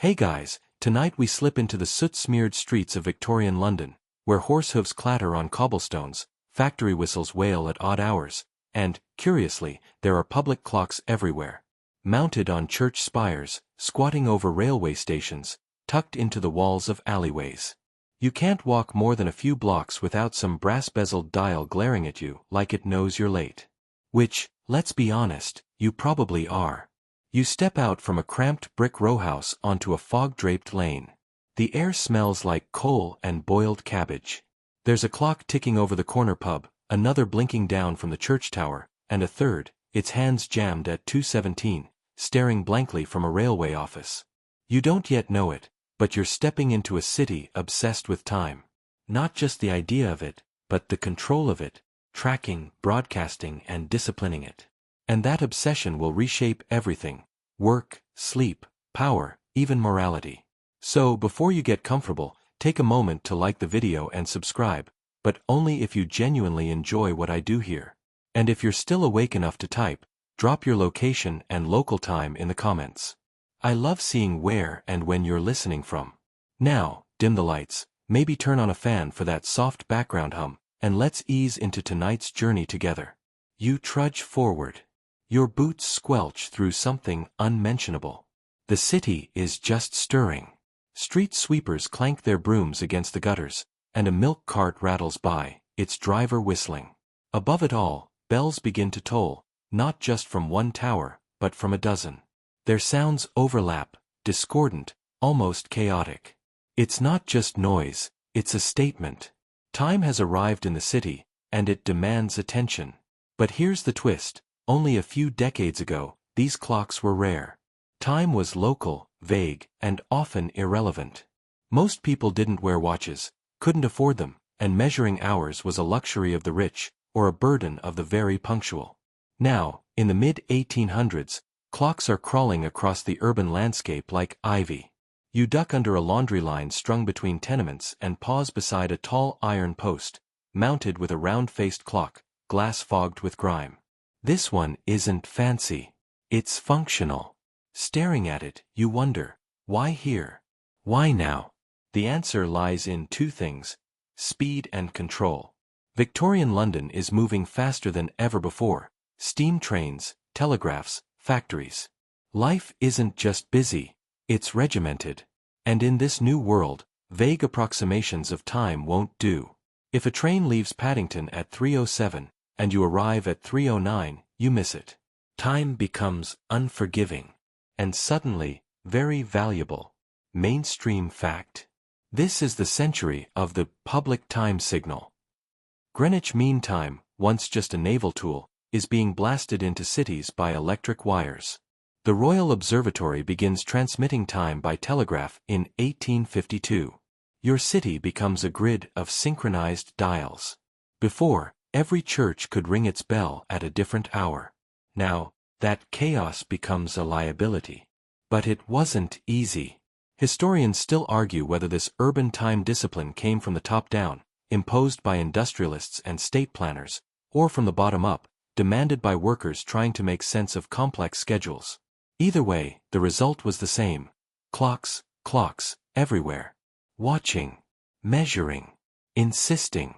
Hey guys, tonight we slip into the soot-smeared streets of Victorian London, where horse hooves clatter on cobblestones, factory whistles wail at odd hours, and, curiously, there are public clocks everywhere. Mounted on church spires, squatting over railway stations, tucked into the walls of alleyways. You can't walk more than a few blocks without some brass-bezeled dial glaring at you like it knows you're late. Which, let's be honest, you probably are. You step out from a cramped brick rowhouse onto a fog-draped lane. The air smells like coal and boiled cabbage. There's a clock ticking over the corner pub, another blinking down from the church tower, and a third, its hands jammed at 2:17, staring blankly from a railway office. You don't yet know it, but you're stepping into a city obsessed with time. Not just the idea of it, but the control of it, tracking, broadcasting, and disciplining it. And that obsession will reshape everything: work, sleep, power, even morality. So before you get comfortable, take a moment to like the video and subscribe, but only if you genuinely enjoy what I do here. And if you're still awake enough to type, drop your location and local time in the comments. I love seeing where and when you're listening from. Now, dim the lights, maybe turn on a fan for that soft background hum, and let's ease into tonight's journey together. You trudge forward. Your boots squelch through something unmentionable. The city is just stirring. Street sweepers clank their brooms against the gutters, and a milk cart rattles by, its driver whistling. Above it all, bells begin to toll, not just from one tower, but from a dozen. Their sounds overlap, discordant, almost chaotic. It's not just noise, it's a statement. Time has arrived in the city, and it demands attention. But here's the twist. Only a few decades ago, these clocks were rare. Time was local, vague, and often irrelevant. Most people didn't wear watches, couldn't afford them, and measuring hours was a luxury of the rich, or a burden of the very punctual. Now, in the mid-1800s, clocks are crawling across the urban landscape like ivy. You duck under a laundry line strung between tenements and pause beside a tall iron post, mounted with a round-faced clock, glass fogged with grime. This one isn't fancy. It's functional. Staring at it, you wonder, why here? Why now? The answer lies in two things: speed and control. Victorian London is moving faster than ever before. Steam trains, telegraphs, factories. Life isn't just busy, it's regimented. And in this new world, vague approximations of time won't do. If a train leaves Paddington at 3:07, and you arrive at 3:09, you miss it. Time becomes unforgiving. And suddenly, very valuable. Mainstream fact. This is the century of the public time signal. Greenwich Mean Time, once just a naval tool, is being blasted into cities by electric wires. The Royal Observatory begins transmitting time by telegraph in 1852. Your city becomes a grid of synchronized dials. Before, every church could ring its bell at a different hour. Now, that chaos becomes a liability. But it wasn't easy. Historians still argue whether this urban time discipline came from the top down, imposed by industrialists and state planners, or from the bottom up, demanded by workers trying to make sense of complex schedules. Either way, the result was the same. Clocks, everywhere. Watching, measuring, insisting.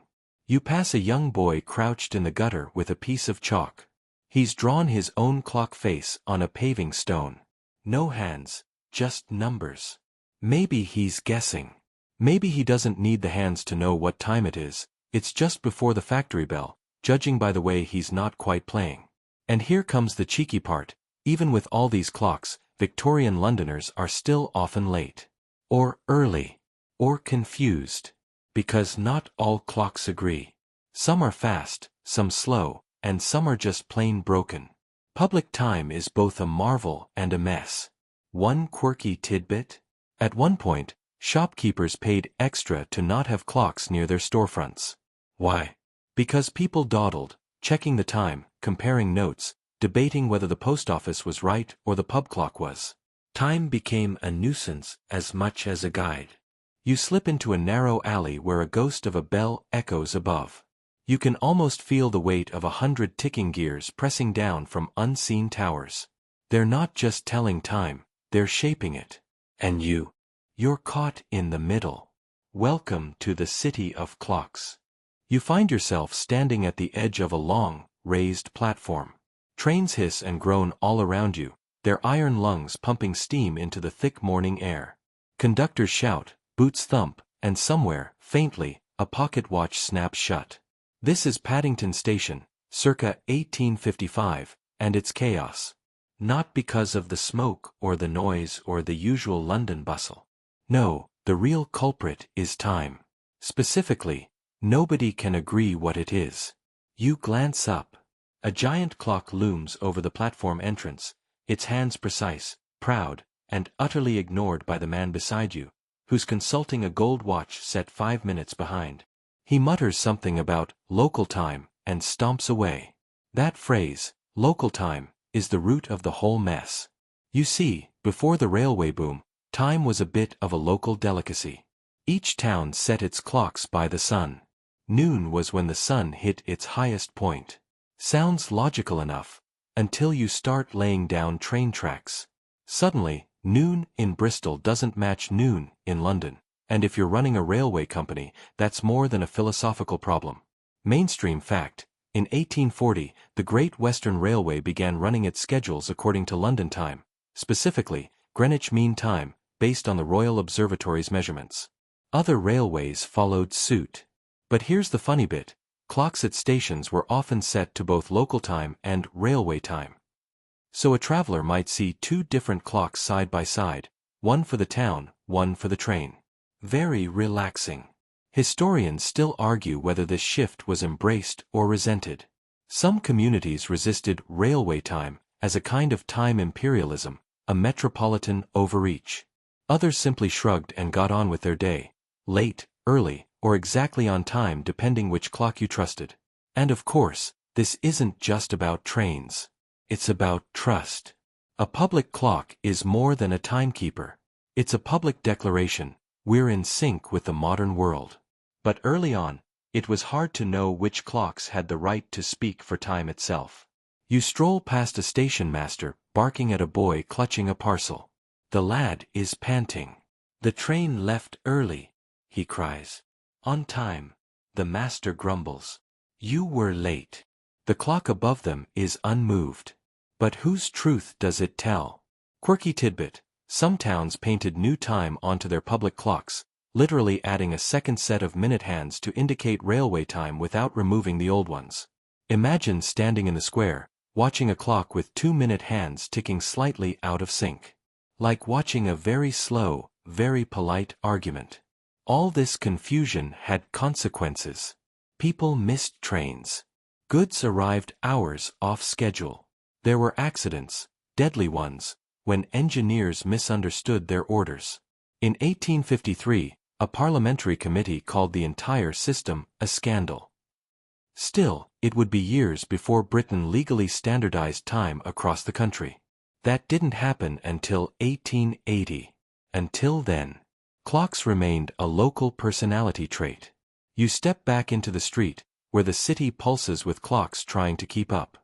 You pass a young boy crouched in the gutter with a piece of chalk. He's drawn his own clock face on a paving stone. No hands, just numbers. Maybe he's guessing. Maybe he doesn't need the hands to know what time it is. It's just before the factory bell, judging by the way he's not quite playing. And here comes the cheeky part. Even with all these clocks, Victorian Londoners are still often late. Or early. Or confused. Because not all clocks agree. Some are fast, some slow, and some are just plain broken. Public time is both a marvel and a mess. One quirky tidbit? At one point, shopkeepers paid extra to not have clocks near their storefronts. Why? Because people dawdled, checking the time, comparing notes, debating whether the post office was right or the pub clock was. Time became a nuisance as much as a guide. You slip into a narrow alley where a ghost of a bell echoes above. You can almost feel the weight of 100 ticking gears pressing down from unseen towers. They're not just telling time, they're shaping it. And you're caught in the middle. Welcome to the city of clocks. You find yourself standing at the edge of a long, raised platform. Trains hiss and groan all around you, their iron lungs pumping steam into the thick morning air. Conductors shout, boots thump, and somewhere, faintly, a pocket watch snaps shut. This is Paddington Station, circa 1855, and it's chaos. Not because of the smoke or the noise or the usual London bustle. No, the real culprit is time. Specifically, nobody can agree what it is. You glance up. A giant clock looms over the platform entrance, its hands precise, proud, and utterly ignored by the man beside you, who's consulting a gold watch set 5 minutes behind. He mutters something about local time and stomps away. That phrase, local time, is the root of the whole mess. You see, before the railway boom, time was a bit of a local delicacy. Each town set its clocks by the sun. Noon was when the sun hit its highest point. Sounds logical enough, until you start laying down train tracks. Suddenly, noon in Bristol doesn't match noon in London, and if you're running a railway company, that's more than a philosophical problem. Mainstream fact, in 1840, the Great Western Railway began running its schedules according to London time, specifically, Greenwich Mean Time, based on the Royal Observatory's measurements. Other railways followed suit. But here's the funny bit, clocks at stations were often set to both local time and railway time. So a traveler might see two different clocks side by side, one for the town, one for the train. Very relaxing. Historians still argue whether this shift was embraced or resented. Some communities resisted railway time as a kind of time imperialism, a metropolitan overreach. Others simply shrugged and got on with their day, late, early, or exactly on time depending which clock you trusted. And of course, this isn't just about trains. It's about trust. A public clock is more than a timekeeper. It's a public declaration, we're in sync with the modern world. But early on, it was hard to know which clocks had the right to speak for time itself. You stroll past a station master barking at a boy clutching a parcel. The lad is panting. The train left early, he cries. On time, the master grumbles. You were late. The clock above them is unmoved. But whose truth does it tell? Quirky tidbit, some towns painted new time onto their public clocks, literally adding a second set of minute hands to indicate railway time without removing the old ones. Imagine standing in the square, watching a clock with 2-minute hands ticking slightly out of sync. Like watching a very slow, very polite argument. All this confusion had consequences. People missed trains. Goods arrived hours off schedule. There were accidents, deadly ones, when engineers misunderstood their orders. In 1853, a parliamentary committee called the entire system a scandal. Still, it would be years before Britain legally standardized time across the country. That didn't happen until 1880. Until then, clocks remained a local personality trait. You step back into the street, where the city pulses with clocks trying to keep up.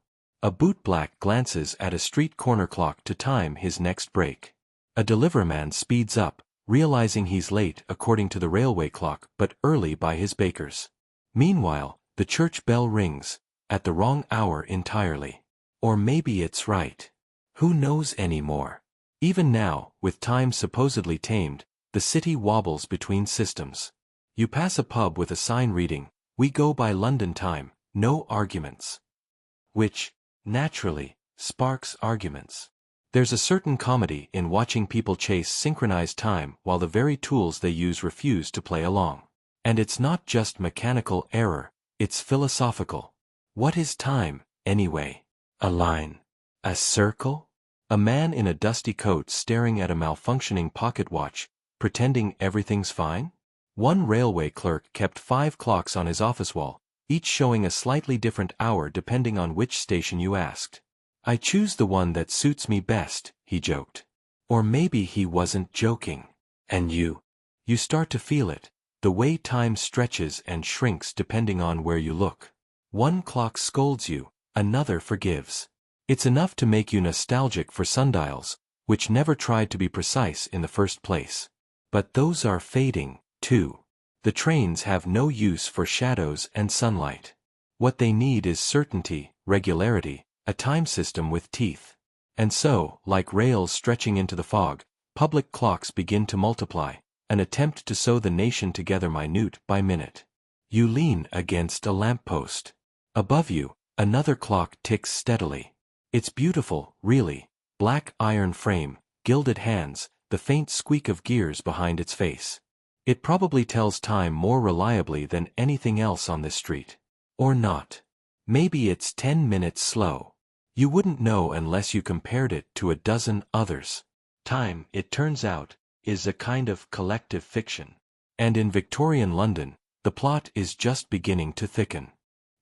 A bootblack glances at a street corner clock to time his next break. A deliverman speeds up, realizing he's late according to the railway clock but early by his baker's. Meanwhile, the church bell rings, at the wrong hour entirely. Or maybe it's right. Who knows anymore? Even now, with time supposedly tamed, the city wobbles between systems. You pass a pub with a sign reading, "We go by London time, no arguments." Which, naturally, sparks arguments. There's a certain comedy in watching people chase synchronized time while the very tools they use refuse to play along. And it's not just mechanical error, it's philosophical. What is time, anyway? A line? A circle? A man in a dusty coat staring at a malfunctioning pocket watch, pretending everything's fine? One railway clerk kept 5 clocks on his office wall, each showing a slightly different hour depending on which station you asked. "I choose the one that suits me best," he joked. Or maybe he wasn't joking. And you start to feel it, the way time stretches and shrinks depending on where you look. One clock scolds you, another forgives. It's enough to make you nostalgic for sundials, which never tried to be precise in the first place. But those are fading, too. The trains have no use for shadows and sunlight. What they need is certainty, regularity, a time system with teeth. And so, like rails stretching into the fog, public clocks begin to multiply, an attempt to sew the nation together minute by minute. You lean against a lamppost. Above you, another clock ticks steadily. It's beautiful, really. Black iron frame, gilded hands, the faint squeak of gears behind its face. It probably tells time more reliably than anything else on this street. Or not. Maybe it's 10 minutes slow. You wouldn't know unless you compared it to a dozen others. Time, it turns out, is a kind of collective fiction. And in Victorian London, the plot is just beginning to thicken.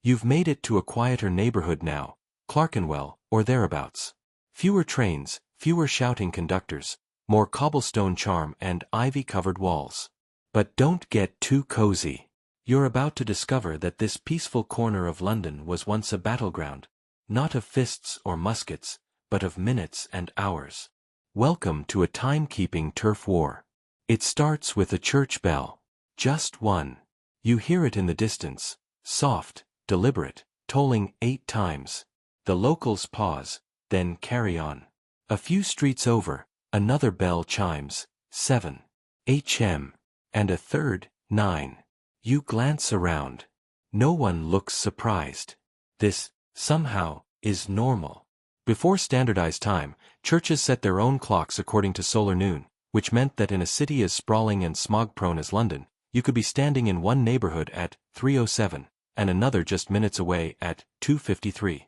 You've made it to a quieter neighborhood now, Clerkenwell, or thereabouts. Fewer trains, fewer shouting conductors, more cobblestone charm and ivy-covered walls. But don't get too cozy. You're about to discover that this peaceful corner of London was once a battleground, not of fists or muskets, but of minutes and hours. Welcome to a timekeeping turf war. It starts with a church bell. Just one. You hear it in the distance, soft, deliberate, tolling 8 times. The locals pause, then carry on. A few streets over, another bell chimes, 7 HM, and a third, 9. You glance around. No one looks surprised. This, somehow, is normal. Before standardized time, churches set their own clocks according to solar noon, which meant that in a city as sprawling and smog-prone as London, you could be standing in one neighborhood at 3:07, and another just minutes away at 2:53.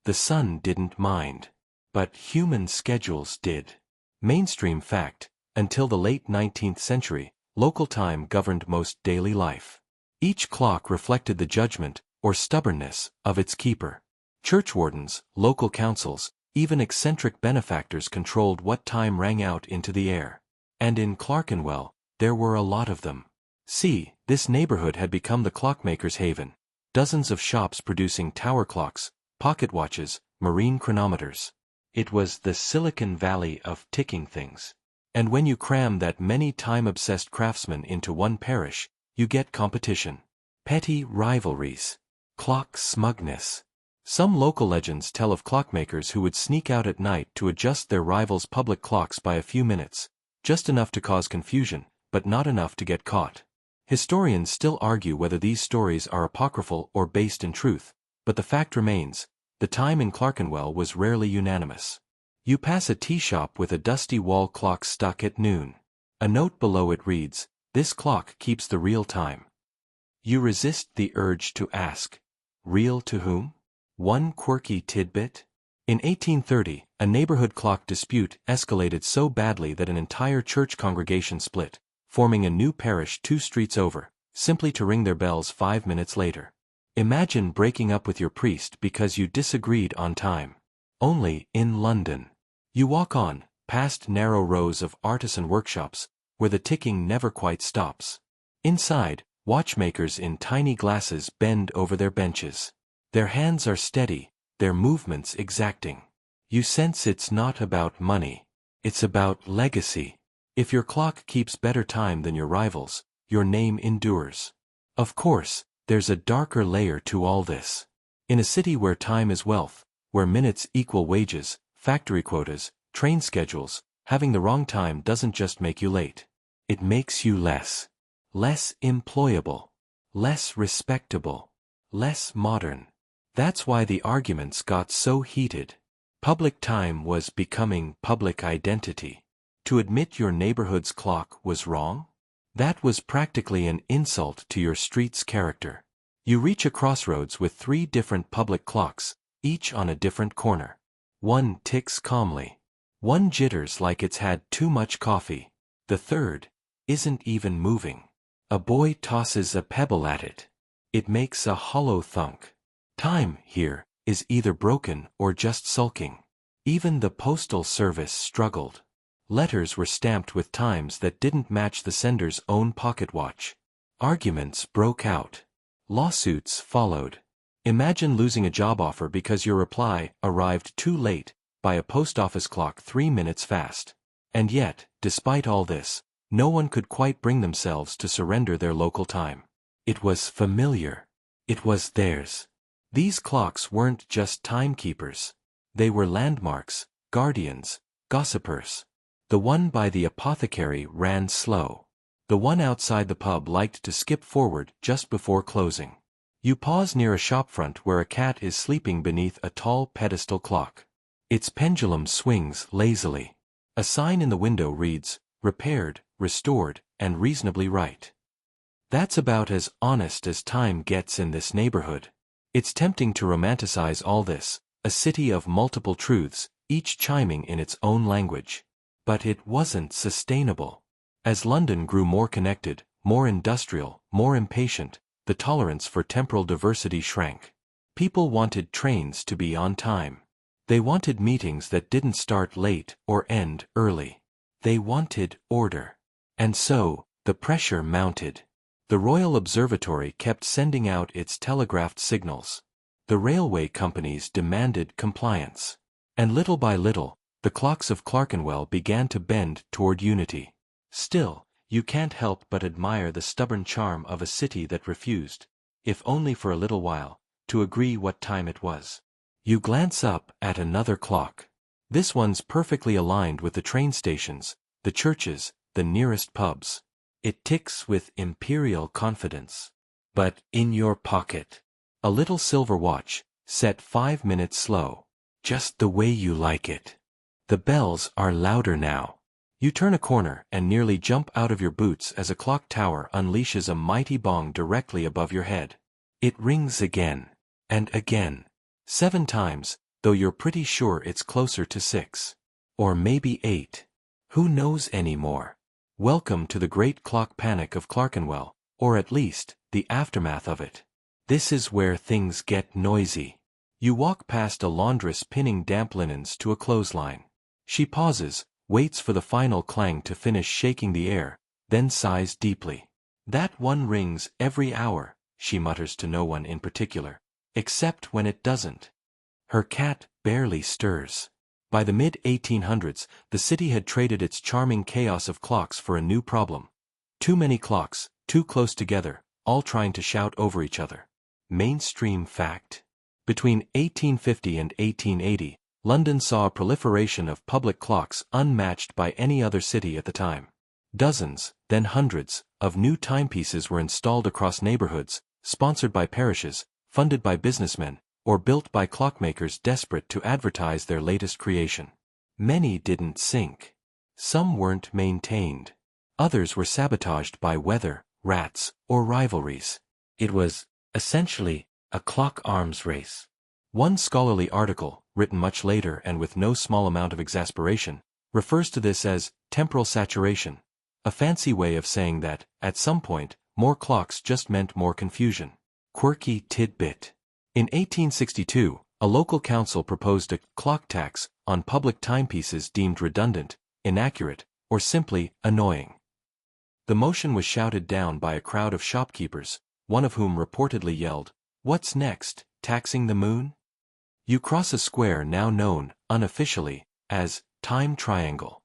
The sun didn't mind. But human schedules did. Mainstream fact, until the late 19th century, local time governed most daily life. Each clock reflected the judgment, or stubbornness, of its keeper. Churchwardens, local councils, even eccentric benefactors controlled what time rang out into the air. And in Clerkenwell, there were a lot of them. See, this neighborhood had become the clockmaker's haven. Dozens of shops producing tower clocks, pocket watches, marine chronometers. It was the Silicon Valley of ticking things. And when you cram that many time-obsessed craftsmen into one parish, you get competition. Petty rivalries. Clock smugness. Some local legends tell of clockmakers who would sneak out at night to adjust their rivals' public clocks by a few minutes, just enough to cause confusion, but not enough to get caught. Historians still argue whether these stories are apocryphal or based in truth, but the fact remains, the time in Clerkenwell was rarely unanimous. You pass a tea shop with a dusty wall clock stuck at noon. A note below it reads, "This clock keeps the real time." You resist the urge to ask, real to whom? One quirky tidbit? In 1830, a neighborhood clock dispute escalated so badly that an entire church congregation split, forming a new parish 2 streets over, simply to ring their bells 5 minutes later. Imagine breaking up with your priest because you disagreed on time. Only in London. You walk on, past narrow rows of artisan workshops, where the ticking never quite stops. Inside, watchmakers in tiny glasses bend over their benches. Their hands are steady, their movements exacting. You sense it's not about money. It's about legacy. If your clock keeps better time than your rivals, your name endures. Of course, there's a darker layer to all this. In a city where time is wealth, where minutes equal wages, factory quotas, train schedules, having the wrong time doesn't just make you late. It makes you less employable, less respectable, less modern. That's why the arguments got so heated. Public time was becoming public identity. To admit your neighborhood's clock was wrong? That was practically an insult to your street's character. You reach a crossroads with 3 different public clocks, each on a different corner. One ticks calmly. One jitters like it's had too much coffee. The third isn't even moving. A boy tosses a pebble at it. It makes a hollow thunk. Time, here, is either broken or just sulking. Even the postal service struggled. Letters were stamped with times that didn't match the sender's own pocket watch. Arguments broke out. Lawsuits followed. Imagine losing a job offer because your reply arrived too late, by a post office clock 3 minutes fast. And yet, despite all this, no one could quite bring themselves to surrender their local time. It was familiar. It was theirs. These clocks weren't just timekeepers. They were landmarks, guardians, gossipers. The one by the apothecary ran slow. The one outside the pub liked to skip forward just before closing. You pause near a shopfront where a cat is sleeping beneath a tall pedestal clock. Its pendulum swings lazily. A sign in the window reads, "Repaired, restored, and reasonably right." That's about as honest as time gets in this neighborhood. It's tempting to romanticize all this, a city of multiple truths, each chiming in its own language. But it wasn't sustainable. As London grew more connected, more industrial, more impatient, the tolerance for temporal diversity shrank. People wanted trains to be on time. They wanted meetings that didn't start late or end early. They wanted order. And so, the pressure mounted. The Royal Observatory kept sending out its telegraphed signals. The railway companies demanded compliance. And little by little, the clocks of Clerkenwell began to bend toward unity. Still, you can't help but admire the stubborn charm of a city that refused, if only for a little while, to agree what time it was. You glance up at another clock. This one's perfectly aligned with the train stations, the churches, the nearest pubs. It ticks with imperial confidence. But in your pocket, a little silver watch, set 5 minutes slow. Just the way you like it. The bells are louder now. You turn a corner and nearly jump out of your boots as a clock tower unleashes a mighty bong directly above your head. It rings again. And again. 7 times, though you're pretty sure it's closer to 6. Or maybe 8. Who knows anymore? Welcome to the great clock panic of Clerkenwell, or at least, the aftermath of it. This is where things get noisy. You walk past a laundress pinning damp linens to a clothesline. She pauses, waits for the final clang to finish shaking the air, then sighs deeply. That one rings every hour, she mutters to no one in particular, except when it doesn't. Her cat barely stirs. By the mid-1800s, the city had traded its charming chaos of clocks for a new problem. Too many clocks, too close together, all trying to shout over each other. Mainstream fact. Between 1850 and 1880, London saw a proliferation of public clocks unmatched by any other city at the time. Dozens, then hundreds, of new timepieces were installed across neighborhoods, sponsored by parishes, funded by businessmen, or built by clockmakers desperate to advertise their latest creation. Many didn't sink. Some weren't maintained. Others were sabotaged by weather, rats, or rivalries. It was, essentially, a clock arms race. One scholarly article, written much later and with no small amount of exasperation, refers to this as temporal saturation, a fancy way of saying that, at some point, more clocks just meant more confusion. Quirky tidbit. In 1862, a local council proposed a clock tax on public timepieces deemed redundant, inaccurate, or simply annoying. The motion was shouted down by a crowd of shopkeepers, one of whom reportedly yelled, "What's next, taxing the moon?" You cross a square now known, unofficially, as Time Triangle.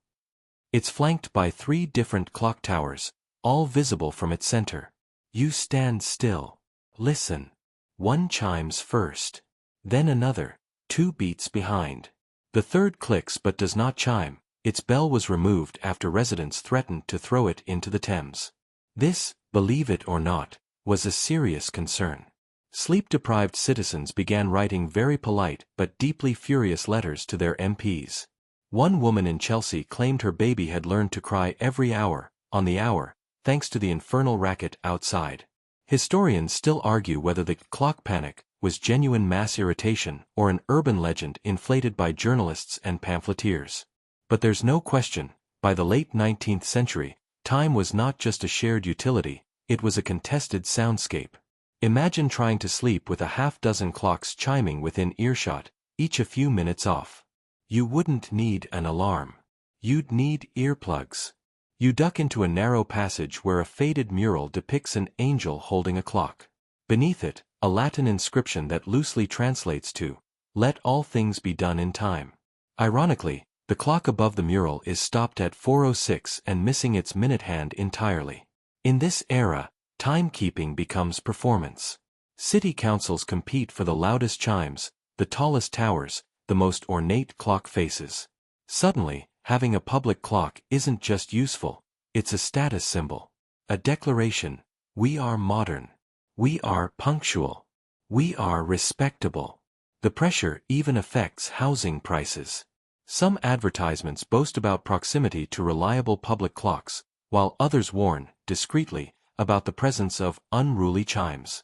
It's flanked by 3 different clock towers, all visible from its center. You stand still. Listen. One chimes first. Then another, 2 beats behind. The third clicks but does not chime. Its bell was removed after residents threatened to throw it into the Thames. This, believe it or not, was a serious concern. Sleep-deprived citizens began writing very polite but deeply furious letters to their MPs. One woman in Chelsea claimed her baby had learned to cry every hour, on the hour, thanks to the infernal racket outside. Historians still argue whether the clock panic was genuine mass irritation or an urban legend inflated by journalists and pamphleteers. But there's no question, by the late 19th century, time was not just a shared utility, it was a contested soundscape. Imagine trying to sleep with a half-dozen clocks chiming within earshot, each a few minutes off. You wouldn't need an alarm. You'd need earplugs. You duck into a narrow passage where a faded mural depicts an angel holding a clock. Beneath it, a Latin inscription that loosely translates to, "Let all things be done in time." Ironically, the clock above the mural is stopped at 4:06 and missing its minute hand entirely. In this era, timekeeping becomes performance. City councils compete for the loudest chimes, the tallest towers, the most ornate clock faces. Suddenly, having a public clock isn't just useful, it's a status symbol. A declaration: we are modern. We are punctual. We are respectable. The pressure even affects housing prices. Some advertisements boast about proximity to reliable public clocks, while others warn, discreetly, about the presence of unruly chimes.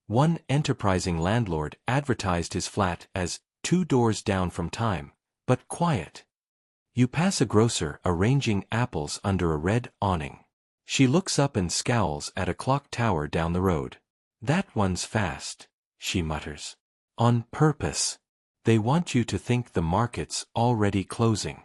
One enterprising landlord advertised his flat as 2 doors down from time, but quiet. You pass a grocer arranging apples under a red awning. She looks up and scowls at a clock tower down the road. That one's fast, she mutters. On purpose. They want you to think the market's already closing.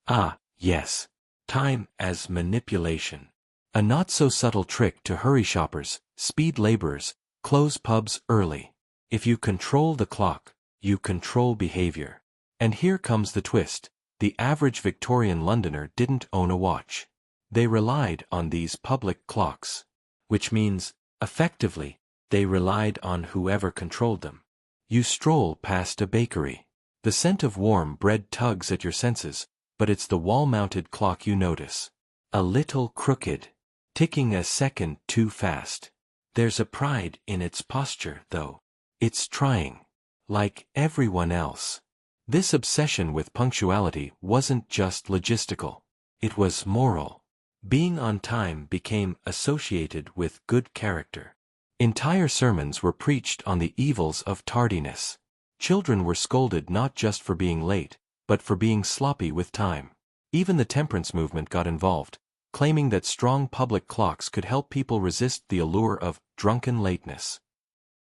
Ah, yes. Time as manipulation. A not-so-subtle trick to hurry shoppers, speed laborers, close pubs early. If you control the clock, you control behavior. And here comes the twist. The average Victorian Londoner didn't own a watch. They relied on these public clocks. Which means, effectively, they relied on whoever controlled them. You stroll past a bakery. The scent of warm bread tugs at your senses, but it's the wall-mounted clock you notice. A little crooked. Ticking a second too fast. There's a pride in its posture, though. It's trying. Like everyone else. This obsession with punctuality wasn't just logistical. It was moral. Being on time became associated with good character. Entire sermons were preached on the evils of tardiness. Children were scolded not just for being late, but for being sloppy with time. Even the temperance movement got involved, claiming that strong public clocks could help people resist the allure of drunken lateness.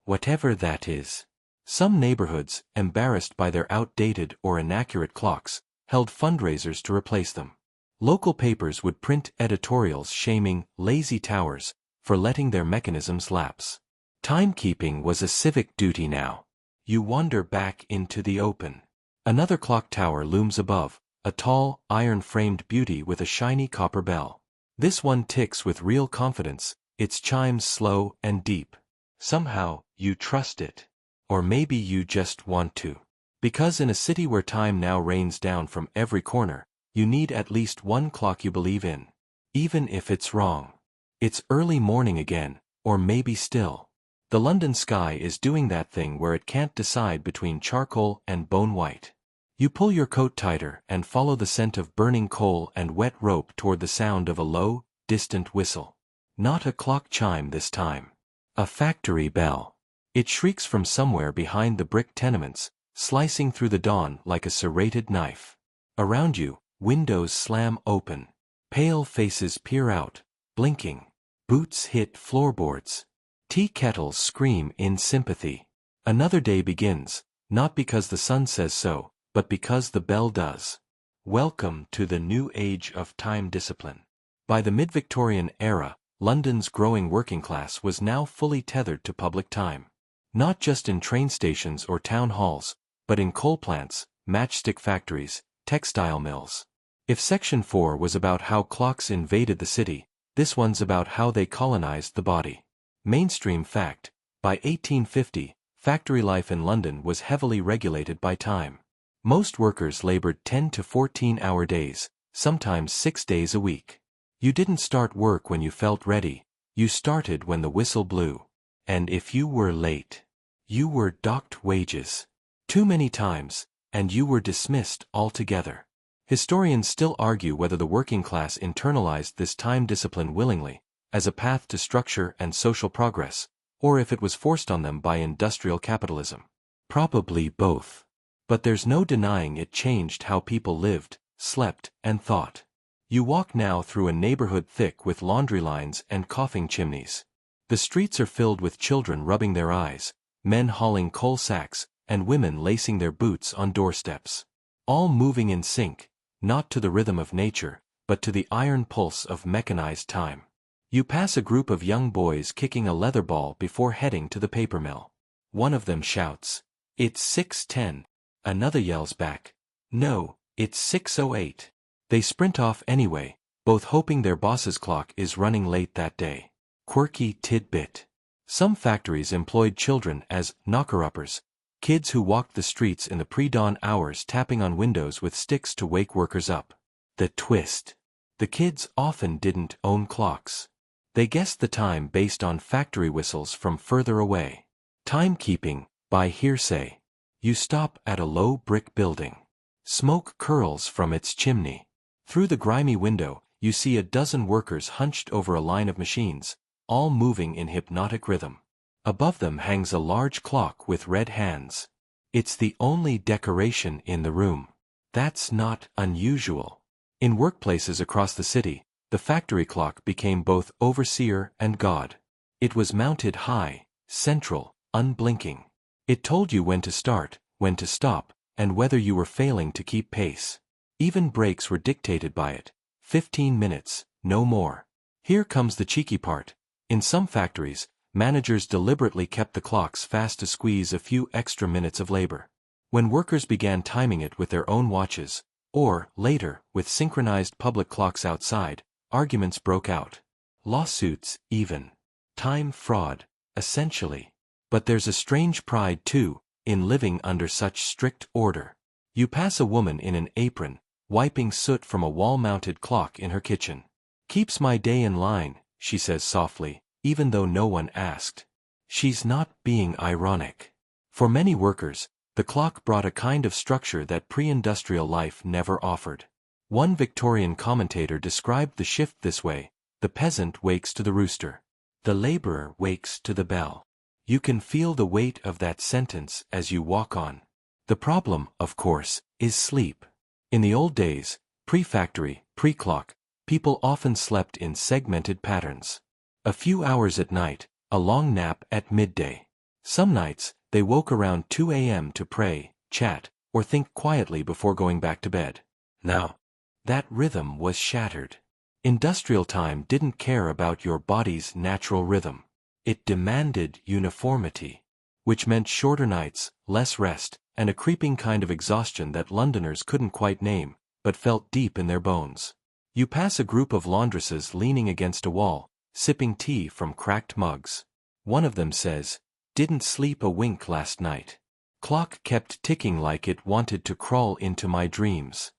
Whatever that is. Some neighborhoods, embarrassed by their outdated or inaccurate clocks, held fundraisers to replace them. Local papers would print editorials shaming lazy towers for letting their mechanisms lapse. Timekeeping was a civic duty now. You wander back into the open. Another clock tower looms above, a tall, iron-framed beauty with a shiny copper bell. This one ticks with real confidence, its chimes slow and deep. Somehow, you trust it. Or maybe you just want to. Because in a city where time now rains down from every corner, you need at least one clock you believe in. Even if it's wrong. It's early morning again, or maybe still. The London sky is doing that thing where it can't decide between charcoal and bone white. You pull your coat tighter and follow the scent of burning coal and wet rope toward the sound of a low, distant whistle. Not a clock chime this time. A factory bell. It shrieks from somewhere behind the brick tenements, slicing through the dawn like a serrated knife. Around you, windows slam open. Pale faces peer out, blinking. Boots hit floorboards. Tea kettles scream in sympathy. Another day begins, not because the sun says so, but because the bell does. Welcome to the new age of time discipline. By the mid-Victorian era, London's growing working class was now fully tethered to public time. Not just in train stations or town halls, but in coal plants, matchstick factories, textile mills. If Section 4 was about how clocks invaded the city, this one's about how they colonized the body. Mainstream fact: by 1850, factory life in London was heavily regulated by time. Most workers labored 10 to 14-hour days, sometimes 6 days a week. You didn't start work when you felt ready, you started when the whistle blew. And if you were late, you were docked wages. Too many times, and you were dismissed altogether. Historians still argue whether the working class internalized this time discipline willingly, as a path to structure and social progress, or if it was forced on them by industrial capitalism. Probably both. But there's no denying it changed how people lived, slept, and thought. You walk now through a neighborhood thick with laundry lines and coughing chimneys. The streets are filled with children rubbing their eyes, men hauling coal sacks, and women lacing their boots on doorsteps. All moving in sync, not to the rhythm of nature, but to the iron pulse of mechanized time. You pass a group of young boys kicking a leather ball before heading to the paper mill. One of them shouts, "It's 6:10. Another yells back, No, it's 6:08. They sprint off anyway, both hoping their boss's clock is running late that day. Quirky tidbit. Some factories employed children as knocker-uppers, kids who walked the streets in the pre-dawn hours tapping on windows with sticks to wake workers up. The twist. The kids often didn't own clocks. They guessed the time based on factory whistles from further away. Timekeeping, by hearsay. You stop at a low brick building. Smoke curls from its chimney. Through the grimy window, you see a dozen workers hunched over a line of machines, all moving in hypnotic rhythm. Above them hangs a large clock with red hands. It's the only decoration in the room. That's not unusual. In workplaces across the city, the factory clock became both overseer and god. It was mounted high, central, unblinking. It told you when to start, when to stop, and whether you were failing to keep pace. Even breaks were dictated by it. 15 minutes, no more. Here comes the cheeky part. In some factories, managers deliberately kept the clocks fast to squeeze a few extra minutes of labor. When workers began timing it with their own watches, or, later, with synchronized public clocks outside, arguments broke out. Lawsuits, even. Time fraud, essentially. But there's a strange pride, too, in living under such strict order. You pass a woman in an apron, wiping soot from a wall-mounted clock in her kitchen. "Keeps my day in line," she says softly, even though no one asked. She's not being ironic. For many workers, the clock brought a kind of structure that pre-industrial life never offered. One Victorian commentator described the shift this way: the peasant wakes to the rooster. The laborer wakes to the bell. You can feel the weight of that sentence as you walk on. The problem, of course, is sleep. In the old days, pre-factory, pre-clock, people often slept in segmented patterns. A few hours at night, a long nap at midday. Some nights, they woke around 2 a.m. to pray, chat, or think quietly before going back to bed. Now, that rhythm was shattered. Industrial time didn't care about your body's natural rhythm. It demanded uniformity, which meant shorter nights, less rest, and a creeping kind of exhaustion that Londoners couldn't quite name, but felt deep in their bones. You pass a group of laundresses leaning against a wall, sipping tea from cracked mugs. One of them says, "Didn't sleep a wink last night. Clock kept ticking like it wanted to crawl into my dreams."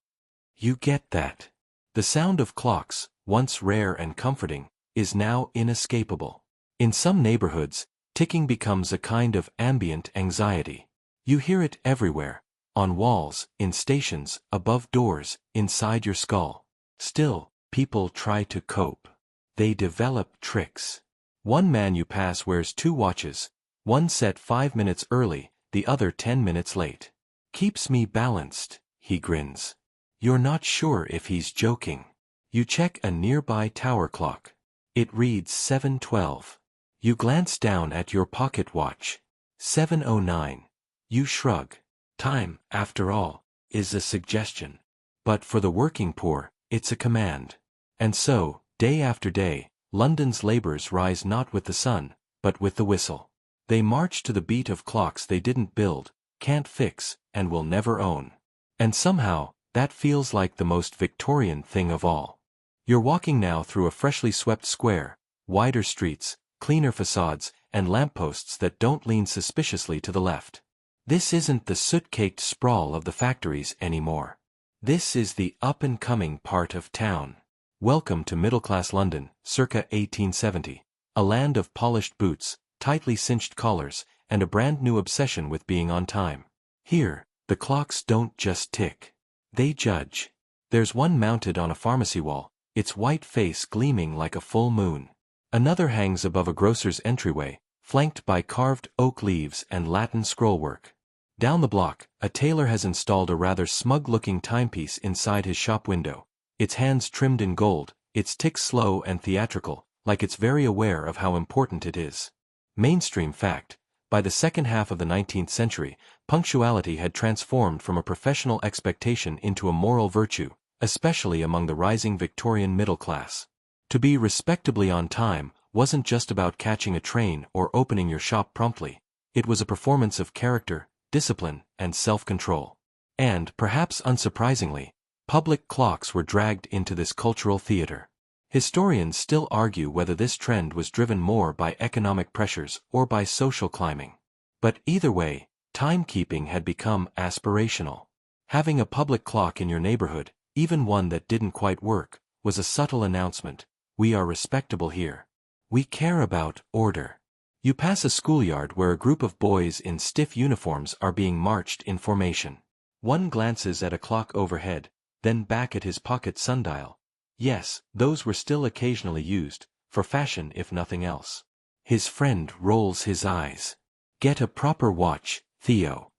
You get that. The sound of clocks, once rare and comforting, is now inescapable. In some neighborhoods, ticking becomes a kind of ambient anxiety. You hear it everywhere, on walls, in stations, above doors, inside your skull. Still, people try to cope. They develop tricks. One man you pass wears 2 watches, one set 5 minutes early, the other 10 minutes late. "Keeps me balanced," he grins. You're not sure if he's joking. You check a nearby tower clock. It reads 7:12. You glance down at your pocket watch. 7:09. You shrug. Time, after all, is a suggestion. But for the working poor, it's a command. And so, day after day, London's laborers rise not with the sun, but with the whistle. They march to the beat of clocks they didn't build, can't fix, and will never own. And somehow, that feels like the most Victorian thing of all. You're walking now through a freshly swept square, wider streets, cleaner facades, and lampposts that don't lean suspiciously to the left. This isn't the soot-caked sprawl of the factories anymore. This is the up-and-coming part of town. Welcome to middle-class London, circa 1870, a land of polished boots, tightly cinched collars, and a brand-new obsession with being on time. Here, the clocks don't just tick. They judge. There's one mounted on a pharmacy wall, its white face gleaming like a full moon. Another hangs above a grocer's entryway, flanked by carved oak leaves and Latin scrollwork. Down the block, a tailor has installed a rather smug-looking timepiece inside his shop window, its hands trimmed in gold, its tick slow and theatrical, like it's very aware of how important it is. Mainstream fact: by the second half of the 19th century, punctuality had transformed from a professional expectation into a moral virtue, especially among the rising Victorian middle class. To be respectably on time wasn't just about catching a train or opening your shop promptly. It was a performance of character, discipline, and self-control. And, perhaps unsurprisingly, public clocks were dragged into this cultural theater. Historians still argue whether this trend was driven more by economic pressures or by social climbing. But either way, timekeeping had become aspirational. Having a public clock in your neighborhood, even one that didn't quite work, was a subtle announcement: we are respectable here. We care about order. You pass a schoolyard where a group of boys in stiff uniforms are being marched in formation. One glances at a clock overhead, then back at his pocket sundial. Yes, those were still occasionally used, for fashion if nothing else. His friend rolls his eyes. Get a proper watch, Theo.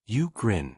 You grin.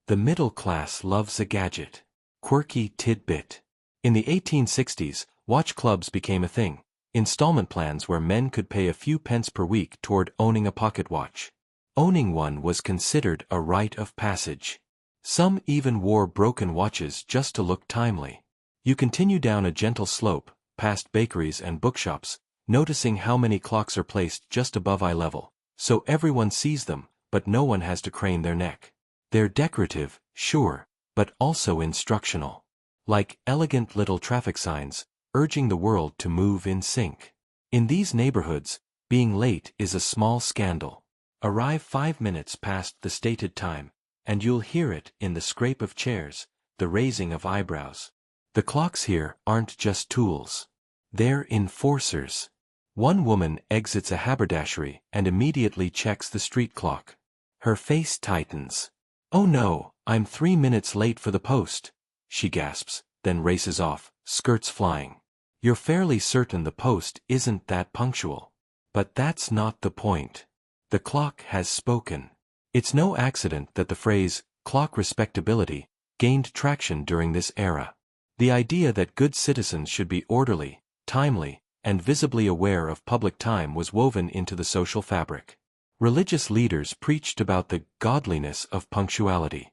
The middle class loves a gadget. Quirky tidbit. In the 1860s, watch clubs became a thing. Installment plans where men could pay a few pence per week toward owning a pocket watch. Owning one was considered a rite of passage. Some even wore broken watches just to look timely. You continue down a gentle slope, past bakeries and bookshops, noticing how many clocks are placed just above eye level, so everyone sees them, but no one has to crane their neck. They're decorative, sure, but also instructional. Like elegant little traffic signs, urging the world to move in sync. In these neighborhoods, being late is a small scandal. Arrive 5 minutes past the stated time, and you'll hear it in the scrape of chairs, the raising of eyebrows. The clocks here aren't just tools. They're enforcers. One woman exits a haberdashery and immediately checks the street clock. Her face tightens. "Oh no, I'm 3 minutes late for the post," she gasps, then races off, skirts flying. You're fairly certain the post isn't that punctual. But that's not the point. The clock has spoken. It's no accident that the phrase, clock respectability, gained traction during this era. The idea that good citizens should be orderly, timely, and visibly aware of public time was woven into the social fabric. Religious leaders preached about the godliness of punctuality.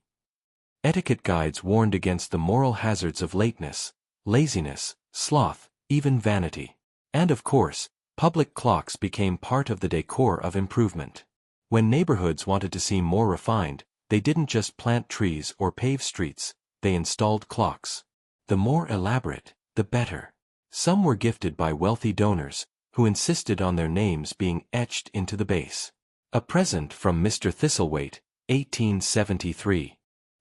Etiquette guides warned against the moral hazards of lateness, laziness, sloth, even vanity. And of course, public clocks became part of the decor of improvement. When neighborhoods wanted to seem more refined, they didn't just plant trees or pave streets, they installed clocks. The more elaborate, the better. Some were gifted by wealthy donors, who insisted on their names being etched into the base. A present from Mr. Thistlethwaite, 1873.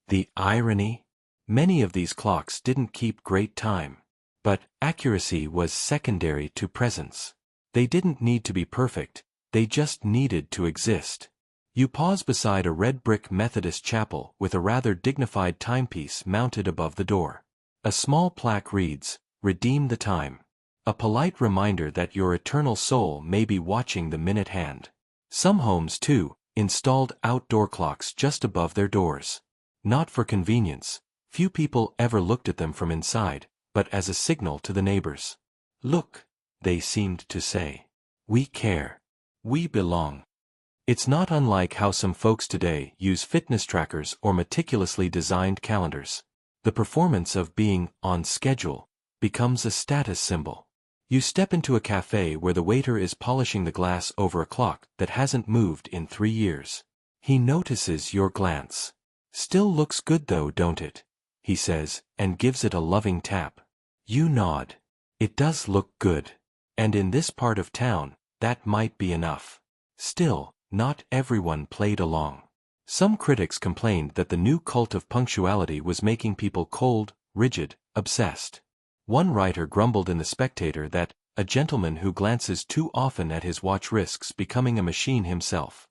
The irony? Many of these clocks didn't keep great time. But accuracy was secondary to presence. They didn't need to be perfect, they just needed to exist. You pause beside a red brick Methodist chapel with a rather dignified timepiece mounted above the door. A small plaque reads, "Redeem the time." A polite reminder that your eternal soul may be watching the minute hand. Some homes, too, installed outdoor clocks just above their doors. Not for convenience, few people ever looked at them from inside, but as a signal to the neighbors. Look, they seemed to say. We care. We belong. It's not unlike how some folks today use fitness trackers or meticulously designed calendars. The performance of being on schedule becomes a status symbol. You step into a cafe where the waiter is polishing the glass over a clock that hasn't moved in 3 years. He notices your glance. "Still looks good though, don't it?" he says, and gives it a loving tap. You nod. It does look good. And in this part of town, that might be enough. Still, not everyone played along. Some critics complained that the new cult of punctuality was making people cold, rigid, obsessed. One writer grumbled in The Spectator that a gentleman who glances too often at his watch risks becoming a machine himself.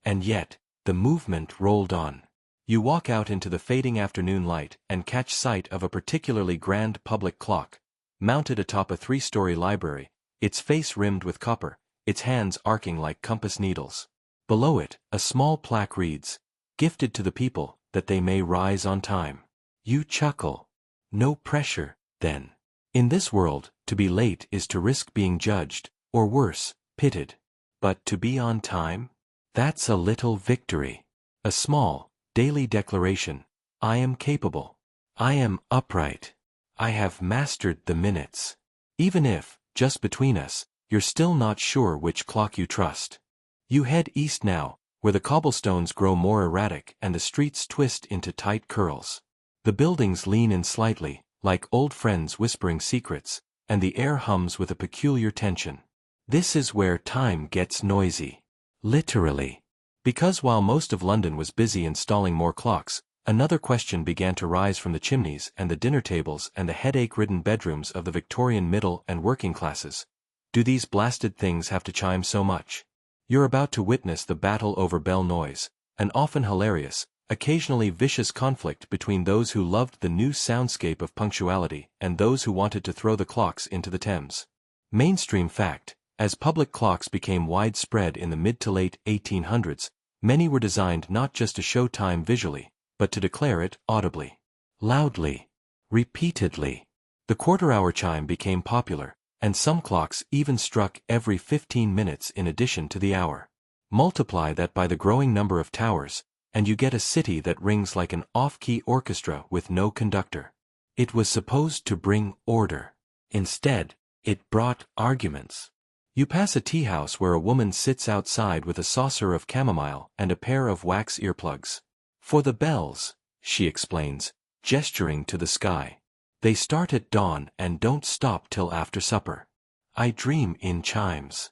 And yet, the movement rolled on. You walk out into the fading afternoon light and catch sight of a particularly grand public clock, mounted atop a 3-story library, its face rimmed with copper, its hands arcing like compass needles. Below it, a small plaque reads, "Gifted to the people, that they may rise on time." You chuckle. No pressure, then. In this world, to be late is to risk being judged, or worse, pitted. But to be on time? That's a little victory. A small, daily declaration. I am capable. I am upright. I have mastered the minutes. Even if, just between us, you're still not sure which clock you trust. You head east now, where the cobblestones grow more erratic and the streets twist into tight curls. The buildings lean in slightly, like old friends whispering secrets, and the air hums with a peculiar tension. This is where time gets noisy. Literally. Because while most of London was busy installing more clocks, another question began to rise from the chimneys and the dinner tables and the headache-ridden bedrooms of the Victorian middle and working classes. Do these blasted things have to chime so much? You're about to witness the battle over bell noise, an often hilarious, occasionally vicious conflict between those who loved the new soundscape of punctuality and those who wanted to throw the clocks into the Thames. Mainstream fact: as public clocks became widespread in the mid to late 1800s, many were designed not just to show time visually, but to declare it audibly. Loudly. Repeatedly. The quarter-hour chime became popular, and some clocks even struck every 15 minutes in addition to the hour. Multiply that by the growing number of towers, and you get a city that rings like an off-key orchestra with no conductor. It was supposed to bring order. Instead, it brought arguments. You pass a tea house where a woman sits outside with a saucer of chamomile and a pair of wax earplugs. For the bells, she explains, gesturing to the sky. They start at dawn and don't stop till after supper. I dream in chimes.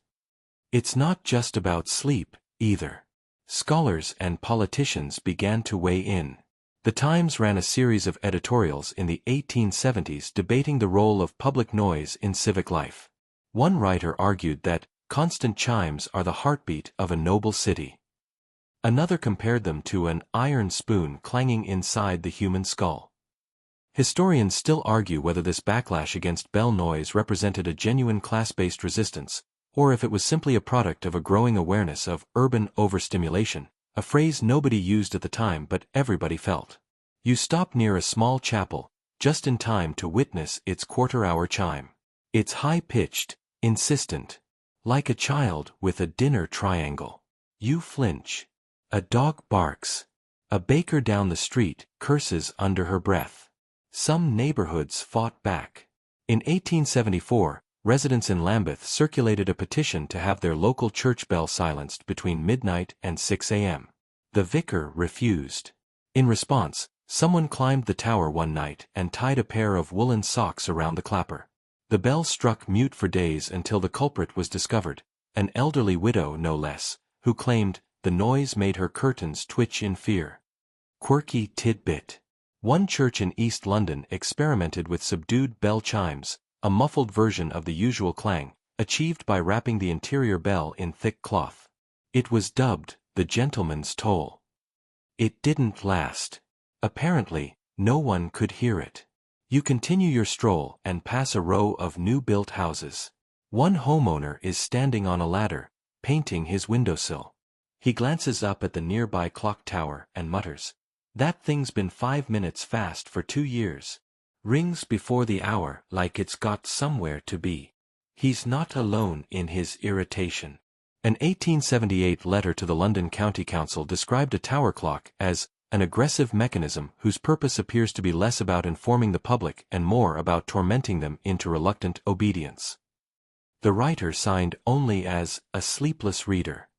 It's not just about sleep, either. Scholars and politicians began to weigh in. The Times ran a series of editorials in the 1870s debating the role of public noise in civic life. One writer argued that constant chimes are the heartbeat of a noble city. Another compared them to an iron spoon clanging inside the human skull. Historians still argue whether this backlash against bell noise represented a genuine class-based resistance, or if it was simply a product of a growing awareness of urban overstimulation, a phrase nobody used at the time but everybody felt. You stop near a small chapel, just in time to witness its quarter-hour chime. It's high-pitched, insistent. Like a child with a dinner triangle. You flinch. A dog barks. A baker down the street curses under her breath. Some neighborhoods fought back. In 1874, residents in Lambeth circulated a petition to have their local church bell silenced between midnight and 6 a.m. The vicar refused. In response, someone climbed the tower one night and tied a pair of woolen socks around the clapper. The bell struck mute for days until the culprit was discovered, an elderly widow no less, who claimed the noise made her curtains twitch in fear. Quirky tidbit. One church in East London experimented with subdued bell chimes, a muffled version of the usual clang, achieved by wrapping the interior bell in thick cloth. It was dubbed the gentleman's toll. It didn't last. Apparently, no one could hear it. You continue your stroll and pass a row of new-built houses. One homeowner is standing on a ladder, painting his windowsill. He glances up at the nearby clock tower and mutters, "That thing's been 5 minutes fast for 2 years. Rings before the hour like it's got somewhere to be." He's not alone in his irritation. An 1878 letter to the London County Council described a tower clock as an aggressive mechanism whose purpose appears to be less about informing the public and more about tormenting them into reluctant obedience. The writer signed only as a sleepless reader.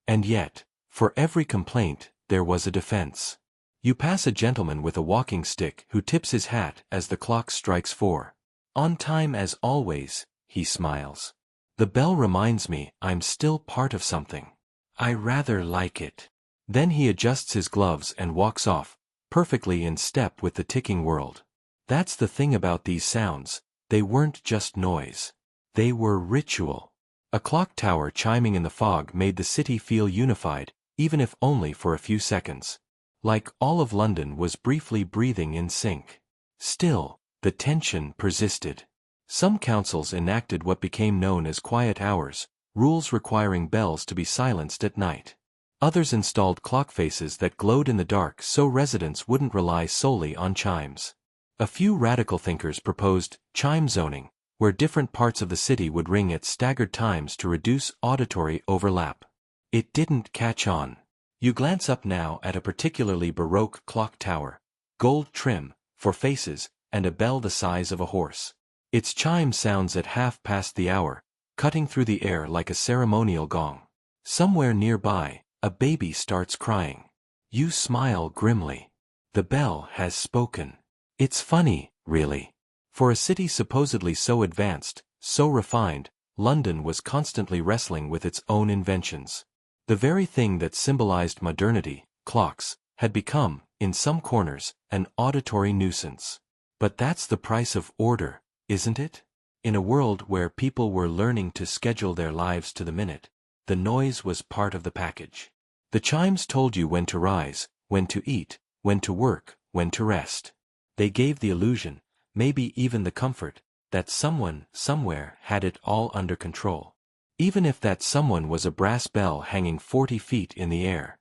And yet, for every complaint, there was a defense. You pass a gentleman with a walking stick who tips his hat as the clock strikes 4. "On time as always," he smiles. "The bell reminds me I'm still part of something. I rather like it." Then he adjusts his gloves and walks off, perfectly in step with the ticking world. That's the thing about these sounds, they weren't just noise. They were ritual. A clock tower chiming in the fog made the city feel unified, even if only for a few seconds. Like all of London was briefly breathing in sync. Still, the tension persisted. Some councils enacted what became known as quiet hours, rules requiring bells to be silenced at night. Others installed clock faces that glowed in the dark so residents wouldn't rely solely on chimes. A few radical thinkers proposed chime zoning, where different parts of the city would ring at staggered times to reduce auditory overlap. It didn't catch on. You glance up now at a particularly baroque clock tower, gold trim, for faces, and a bell the size of a horse. Its chime sounds at half past the hour, cutting through the air like a ceremonial gong. Somewhere nearby, A baby starts crying. You smile grimly. The bell has spoken. It's funny, really. For a city supposedly so advanced, so refined, London was constantly wrestling with its own inventions. The very thing that symbolized modernity, clocks, had become, in some corners, an auditory nuisance. But that's the price of order, isn't it? In a world where people were learning to schedule their lives to the minute, the noise was part of the package. The chimes told you when to rise, when to eat, when to work, when to rest. They gave the illusion, maybe even the comfort, that someone, somewhere, had it all under control. Even if that someone was a brass bell hanging 40 feet in the air.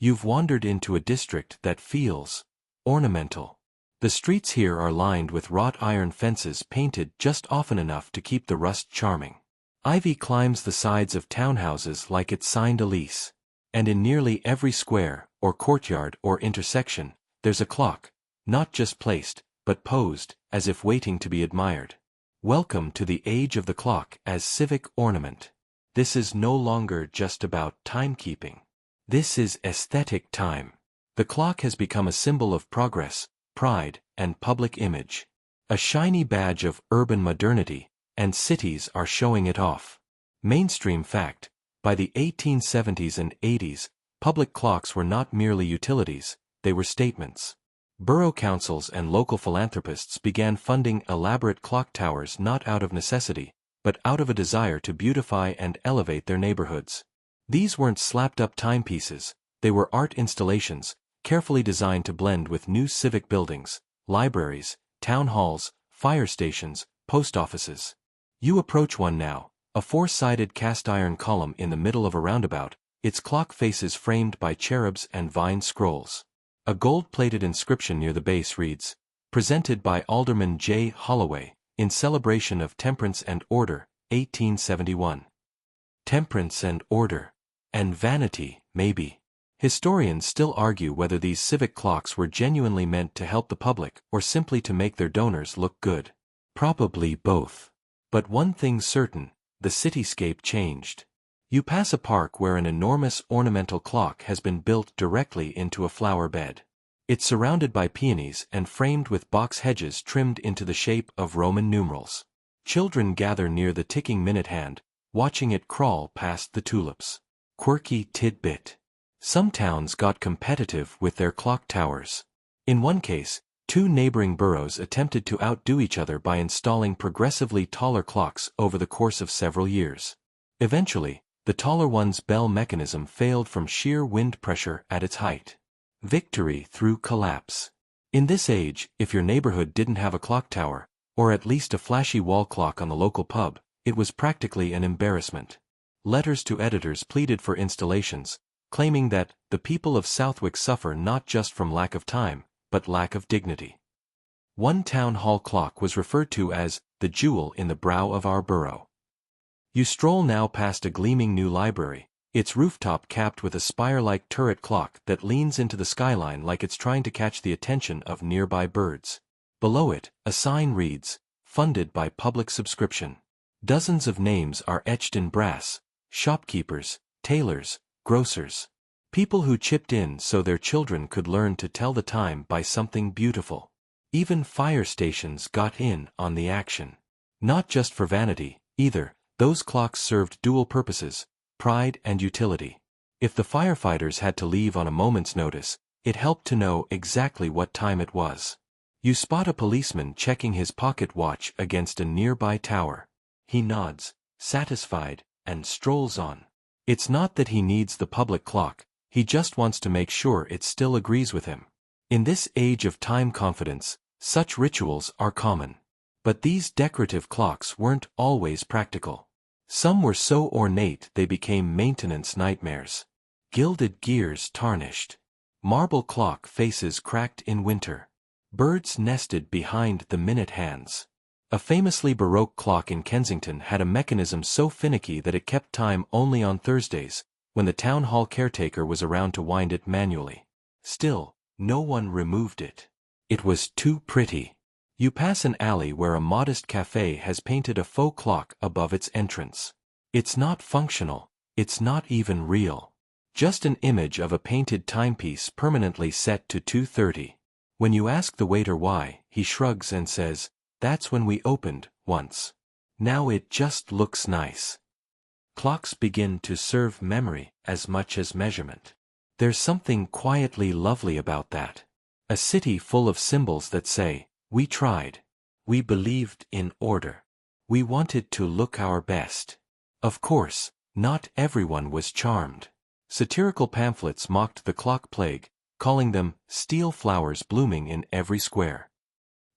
You've wandered into a district that feels ornamental. The streets here are lined with wrought iron fences painted just often enough to keep the rust charming. Ivy climbs the sides of townhouses like it's signed a lease. And in nearly every square, or courtyard or intersection, there's a clock, not just placed, but posed, as if waiting to be admired. Welcome to the age of the clock as civic ornament. This is no longer just about timekeeping. This is aesthetic time. The clock has become a symbol of progress, pride, and public image. A shiny badge of urban modernity, and cities are showing it off. Mainstream fact, by the 1870s and 80s, public clocks were not merely utilities, they were statements. Borough councils and local philanthropists began funding elaborate clock towers not out of necessity, but out of a desire to beautify and elevate their neighborhoods. These weren't slapped-up timepieces, they were art installations, carefully designed to blend with new civic buildings, libraries, town halls, fire stations, post offices. You approach one now, a four-sided cast-iron column in the middle of a roundabout, its clock faces framed by cherubs and vine scrolls. A gold-plated inscription near the base reads, "Presented by Alderman J. Holloway, in celebration of Temperance and Order, 1871. Temperance and order. And vanity, maybe. Historians still argue whether these civic clocks were genuinely meant to help the public or simply to make their donors look good. Probably both. But one thing's certain, the cityscape changed. You pass a park where an enormous ornamental clock has been built directly into a flower bed. It's surrounded by peonies and framed with box hedges trimmed into the shape of Roman numerals. Children gather near the ticking minute hand, watching it crawl past the tulips. Quirky tidbit. Some towns got competitive with their clock towers. In one case, two neighboring boroughs attempted to outdo each other by installing progressively taller clocks over the course of several years. Eventually, the taller one's bell mechanism failed from sheer wind pressure at its height. Victory through collapse. In this age, if your neighborhood didn't have a clock tower, or at least a flashy wall clock on the local pub, it was practically an embarrassment. Letters to editors pleaded for installations, claiming that the people of Southwick suffer not just from lack of time, but lack of dignity. One town hall clock was referred to as the jewel in the brow of our borough. You stroll now past a gleaming new library, its rooftop capped with a spire-like turret clock that leans into the skyline like it's trying to catch the attention of nearby birds. Below it, a sign reads, "Funded by public subscription." Dozens of names are etched in brass: shopkeepers, tailors, grocers. People who chipped in so their children could learn to tell the time by something beautiful. Even fire stations got in on the action. Not just for vanity, either, those clocks served dual purposes: pride and utility. If the firefighters had to leave on a moment's notice, it helped to know exactly what time it was. You spot a policeman checking his pocket watch against a nearby tower. He nods, satisfied, and strolls on. It's not that he needs the public clock, he just wants to make sure it still agrees with him. In this age of time confidence, such rituals are common. But these decorative clocks weren't always practical. Some were so ornate they became maintenance nightmares. Gilded gears tarnished. Marble clock faces cracked in winter. Birds nested behind the minute hands. A famously Baroque clock in Kensington had a mechanism so finicky that it kept time only on Thursdays, when the town hall caretaker was around to wind it manually. Still, no one removed it. It was too pretty. You pass an alley where a modest cafe has painted a faux clock above its entrance. It's not functional, it's not even real. Just an image of a painted timepiece permanently set to 2:30. When you ask the waiter why, he shrugs and says, "That's when we opened, once. Now it just looks nice." Clocks begin to serve memory as much as measurement. There's something quietly lovely about that. A city full of symbols that say, "We tried. We believed in order. We wanted to look our best." Of course, not everyone was charmed. Satirical pamphlets mocked the clock plague, calling them steel flowers blooming in every square.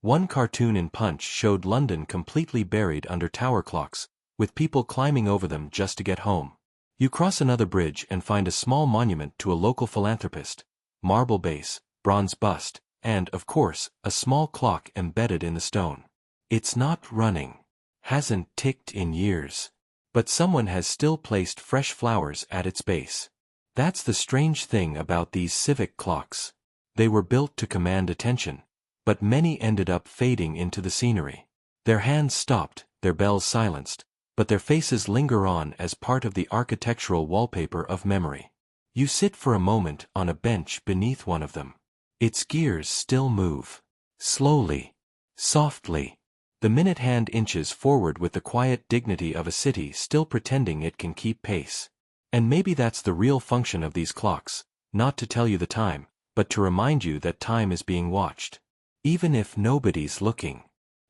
One cartoon in Punch showed London completely buried under tower clocks, with people climbing over them just to get home. You cross another bridge and find a small monument to a local philanthropist, marble base, bronze bust, and, of course, a small clock embedded in the stone. It's not running. Hasn't ticked in years. But someone has still placed fresh flowers at its base. That's the strange thing about these civic clocks. They were built to command attention, but many ended up fading into the scenery. Their hands stopped, their bells silenced, but their faces linger on as part of the architectural wallpaper of memory. You sit for a moment on a bench beneath one of them. Its gears still move. Slowly. Softly. The minute hand inches forward with the quiet dignity of a city still pretending it can keep pace. And maybe that's the real function of these clocks, not to tell you the time, but to remind you that time is being watched. Even if nobody's looking.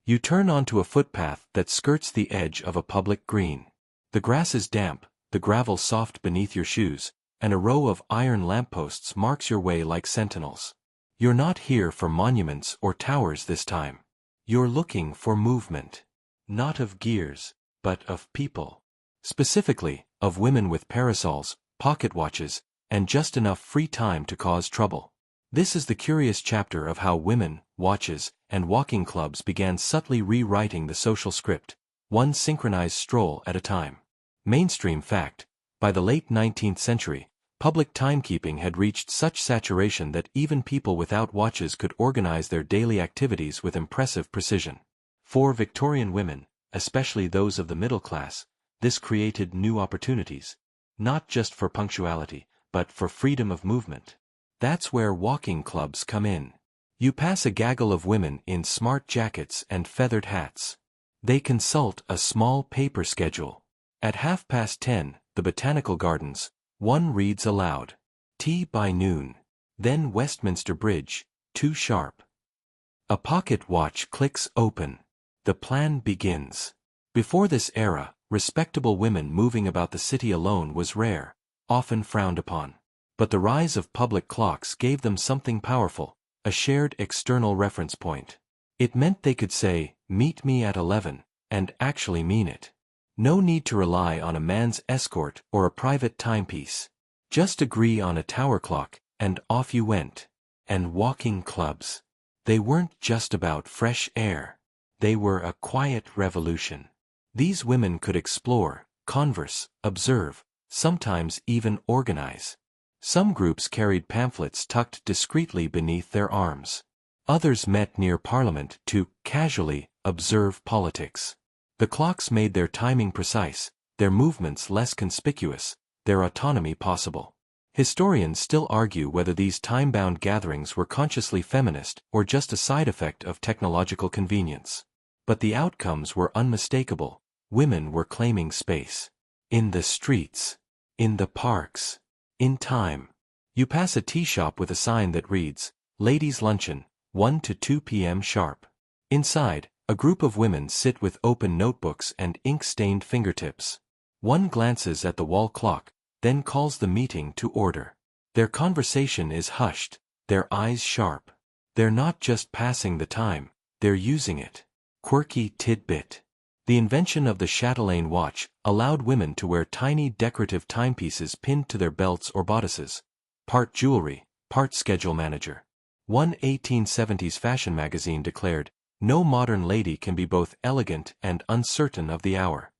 You turn onto a footpath that skirts the edge of a public green. The grass is damp, the gravel soft beneath your shoes, and a row of iron lampposts marks your way like sentinels. You're not here for monuments or towers this time. You're looking for movement. Not of gears, but of people. Specifically, of women with parasols, pocket watches, and just enough free time to cause trouble. This is the curious chapter of how women, watches, and walking clubs began subtly rewriting the social script, one synchronized stroll at a time. Mainstream fact: by the late 19th century, public timekeeping had reached such saturation that even people without watches could organize their daily activities with impressive precision. For Victorian women, especially those of the middle class, this created new opportunities, not just for punctuality, but for freedom of movement. That's where walking clubs come in. You pass a gaggle of women in smart jackets and feathered hats. They consult a small paper schedule. At 10:30, the Botanical Gardens. One reads aloud. Tea by noon. Then Westminster Bridge, 2 sharp. A pocket watch clicks open. The plan begins. Before this era, respectable women moving about the city alone was rare, often frowned upon. But the rise of public clocks gave them something powerful, a shared external reference point. It meant they could say, "Meet me at 11, and actually mean it. No need to rely on a man's escort or a private timepiece. Just agree on a tower clock, and off you went. And walking clubs. They weren't just about fresh air. They were a quiet revolution. These women could explore, converse, observe, sometimes even organize. Some groups carried pamphlets tucked discreetly beneath their arms. Others met near Parliament to, casually, observe politics. The clocks made their timing precise, their movements less conspicuous, their autonomy possible. Historians still argue whether these time-bound gatherings were consciously feminist or just a side effect of technological convenience. But the outcomes were unmistakable. Women were claiming space. In the streets. In the parks. In time. You pass a tea shop with a sign that reads, "Ladies' Luncheon, 1 to 2 p.m. sharp." Inside, a group of women sit with open notebooks and ink-stained fingertips. One glances at the wall clock, then calls the meeting to order. Their conversation is hushed, their eyes sharp. They're not just passing the time, they're using it. Quirky tidbit. The invention of the chatelaine watch allowed women to wear tiny decorative timepieces pinned to their belts or bodices. Part jewelry, part schedule manager. One 1870s fashion magazine declared, "No modern lady can be both elegant and uncertain of the hour."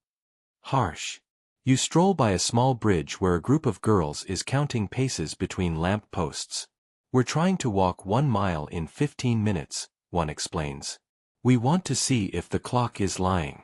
Harsh. You stroll by a small bridge where a group of girls is counting paces between lamp posts. "We're trying to walk 1 mile in 15 minutes, one explains. "We want to see if the clock is lying."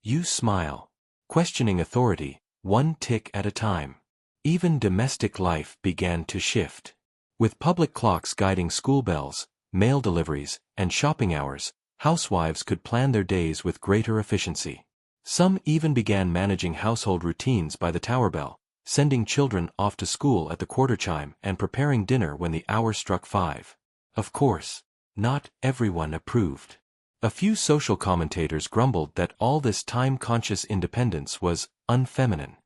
You smile. Questioning authority, one tick at a time. Even domestic life began to shift. With public clocks guiding school bells, mail deliveries, and shopping hours, housewives could plan their days with greater efficiency. Some even began managing household routines by the tower bell, sending children off to school at the quarter chime and preparing dinner when the hour struck 5. Of course, not everyone approved. A few social commentators grumbled that all this time-conscious independence was unfeminine.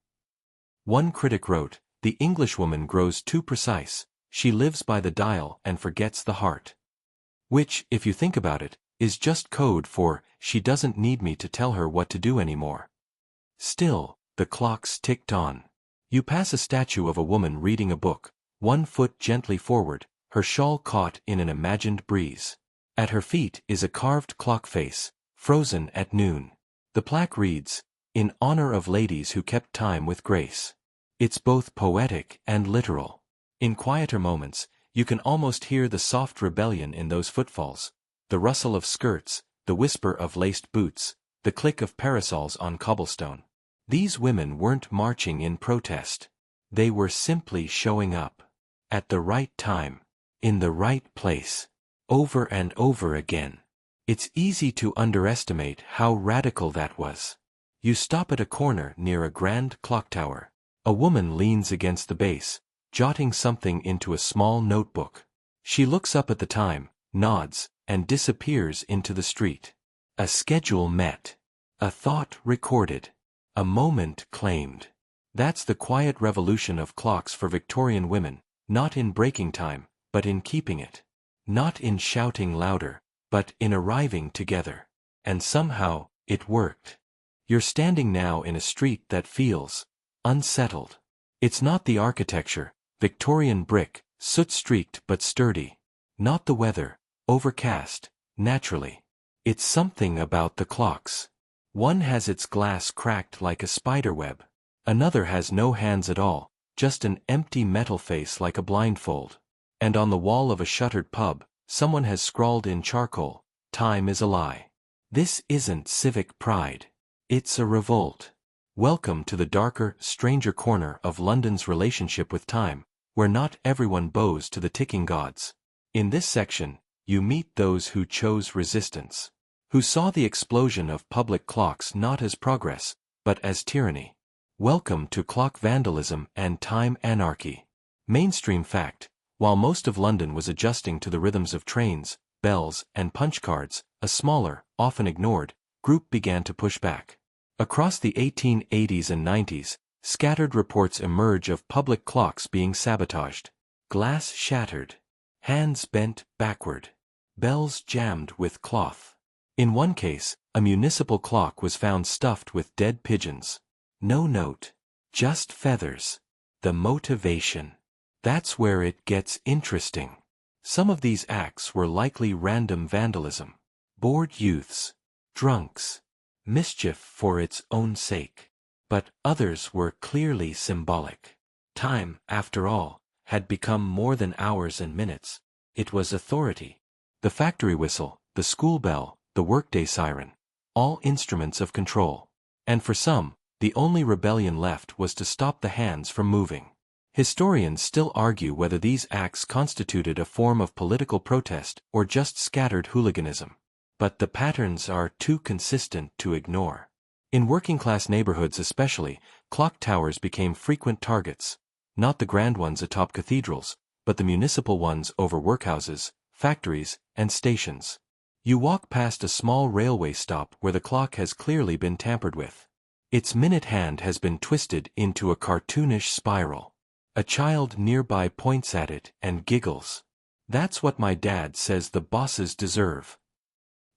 One critic wrote, "The Englishwoman grows too precise, she lives by the dial and forgets the heart." Which, if you think about it, is just code for, she doesn't need me to tell her what to do anymore. Still, the clocks ticked on. You pass a statue of a woman reading a book, one foot gently forward, her shawl caught in an imagined breeze. At her feet is a carved clock face, frozen at noon. The plaque reads, "In honor of ladies who kept time with grace." It's both poetic and literal. In quieter moments, you can almost hear the soft rebellion in those footfalls, the rustle of skirts, the whisper of laced boots, the click of parasols on cobblestone. These women weren't marching in protest. They were simply showing up. At the right time. In the right place. Over and over again. It's easy to underestimate how radical that was. You stop at a corner near a grand clock tower. A woman leans against the base, jotting something into a small notebook. She looks up at the time, nods, and disappears into the street. A schedule met. A thought recorded. A moment claimed. That's the quiet revolution of clocks for Victorian women, not in breaking time, but in keeping it. Not in shouting louder, but in arriving together. And somehow, it worked. You're standing now in a street that feels unsettled. It's not the architecture, Victorian brick, soot-streaked but sturdy. Not the weather, overcast, naturally. It's something about the clocks. One has its glass cracked like a spiderweb. Another has no hands at all, just an empty metal face like a blindfold. And on the wall of a shuttered pub, someone has scrawled in charcoal, "Time is a lie." This isn't civic pride. It's a revolt. Welcome to the darker, stranger corner of London's relationship with time, where not everyone bows to the ticking gods. In this section, you meet those who chose resistance. Who saw the explosion of public clocks not as progress, but as tyranny. Welcome to clock vandalism and time anarchy. Mainstream fact. While most of London was adjusting to the rhythms of trains, bells, and punch cards, a smaller, often ignored, group began to push back. Across the 1880s and 90s, scattered reports emerge of public clocks being sabotaged. Glass shattered. Hands bent backward. Bells jammed with cloth. In one case, a municipal clock was found stuffed with dead pigeons. No note. Just feathers. The motivation. That's where it gets interesting. Some of these acts were likely random vandalism. Bored youths. Drunks. Mischief for its own sake. But others were clearly symbolic. Time, after all, had become more than hours and minutes. It was authority. The factory whistle, the school bell, the workday siren. All instruments of control. And for some, the only rebellion left was to stop the hands from moving. Historians still argue whether these acts constituted a form of political protest or just scattered hooliganism. But the patterns are too consistent to ignore. In working-class neighborhoods especially, clock towers became frequent targets. Not the grand ones atop cathedrals, but the municipal ones over workhouses, factories, and stations. You walk past a small railway stop where the clock has clearly been tampered with. Its minute hand has been twisted into a cartoonish spiral. A child nearby points at it and giggles. That's what my dad says the bosses deserve.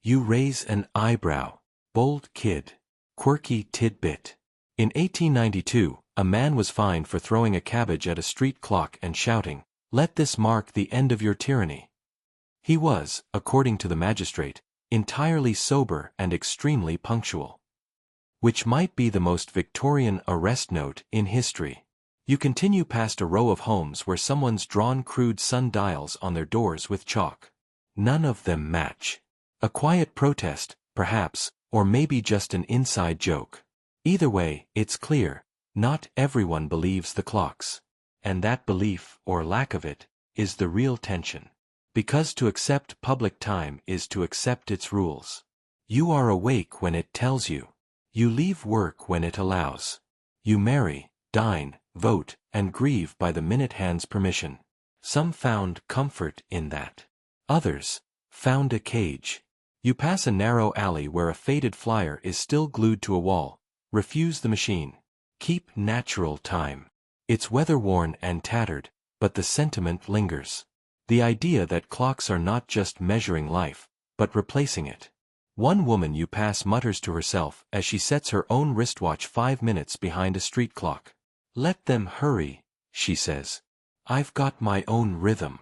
You raise an eyebrow. Bold kid. Quirky tidbit. In 1892, a man was fined for throwing a cabbage at a street clock and shouting, "Let this mark the end of your tyranny." He was, according to the magistrate, entirely sober and extremely punctual. Which might be the most Victorian arrest note in history. You continue past a row of homes where someone's drawn crude sundials on their doors with chalk. None of them match. A quiet protest, perhaps, or maybe just an inside joke. Either way, it's clear, Not everyone believes the clocks. And that belief, or lack of it, is the real tension. Because to accept public time is to accept its rules. You are awake when it tells you. You leave work when it allows. You marry, dine, vote, and grieve by the minute hand's permission. Some found comfort in that. Others found a cage. You pass a narrow alley where a faded flyer is still glued to a wall. Refuse the machine. Keep natural time. It's weather-worn and tattered, but the sentiment lingers. The idea that clocks are not just measuring life, but replacing it. One woman you pass mutters to herself as she sets her own wristwatch 5 minutes behind a street clock. "Let them hurry," she says. "I've got my own rhythm."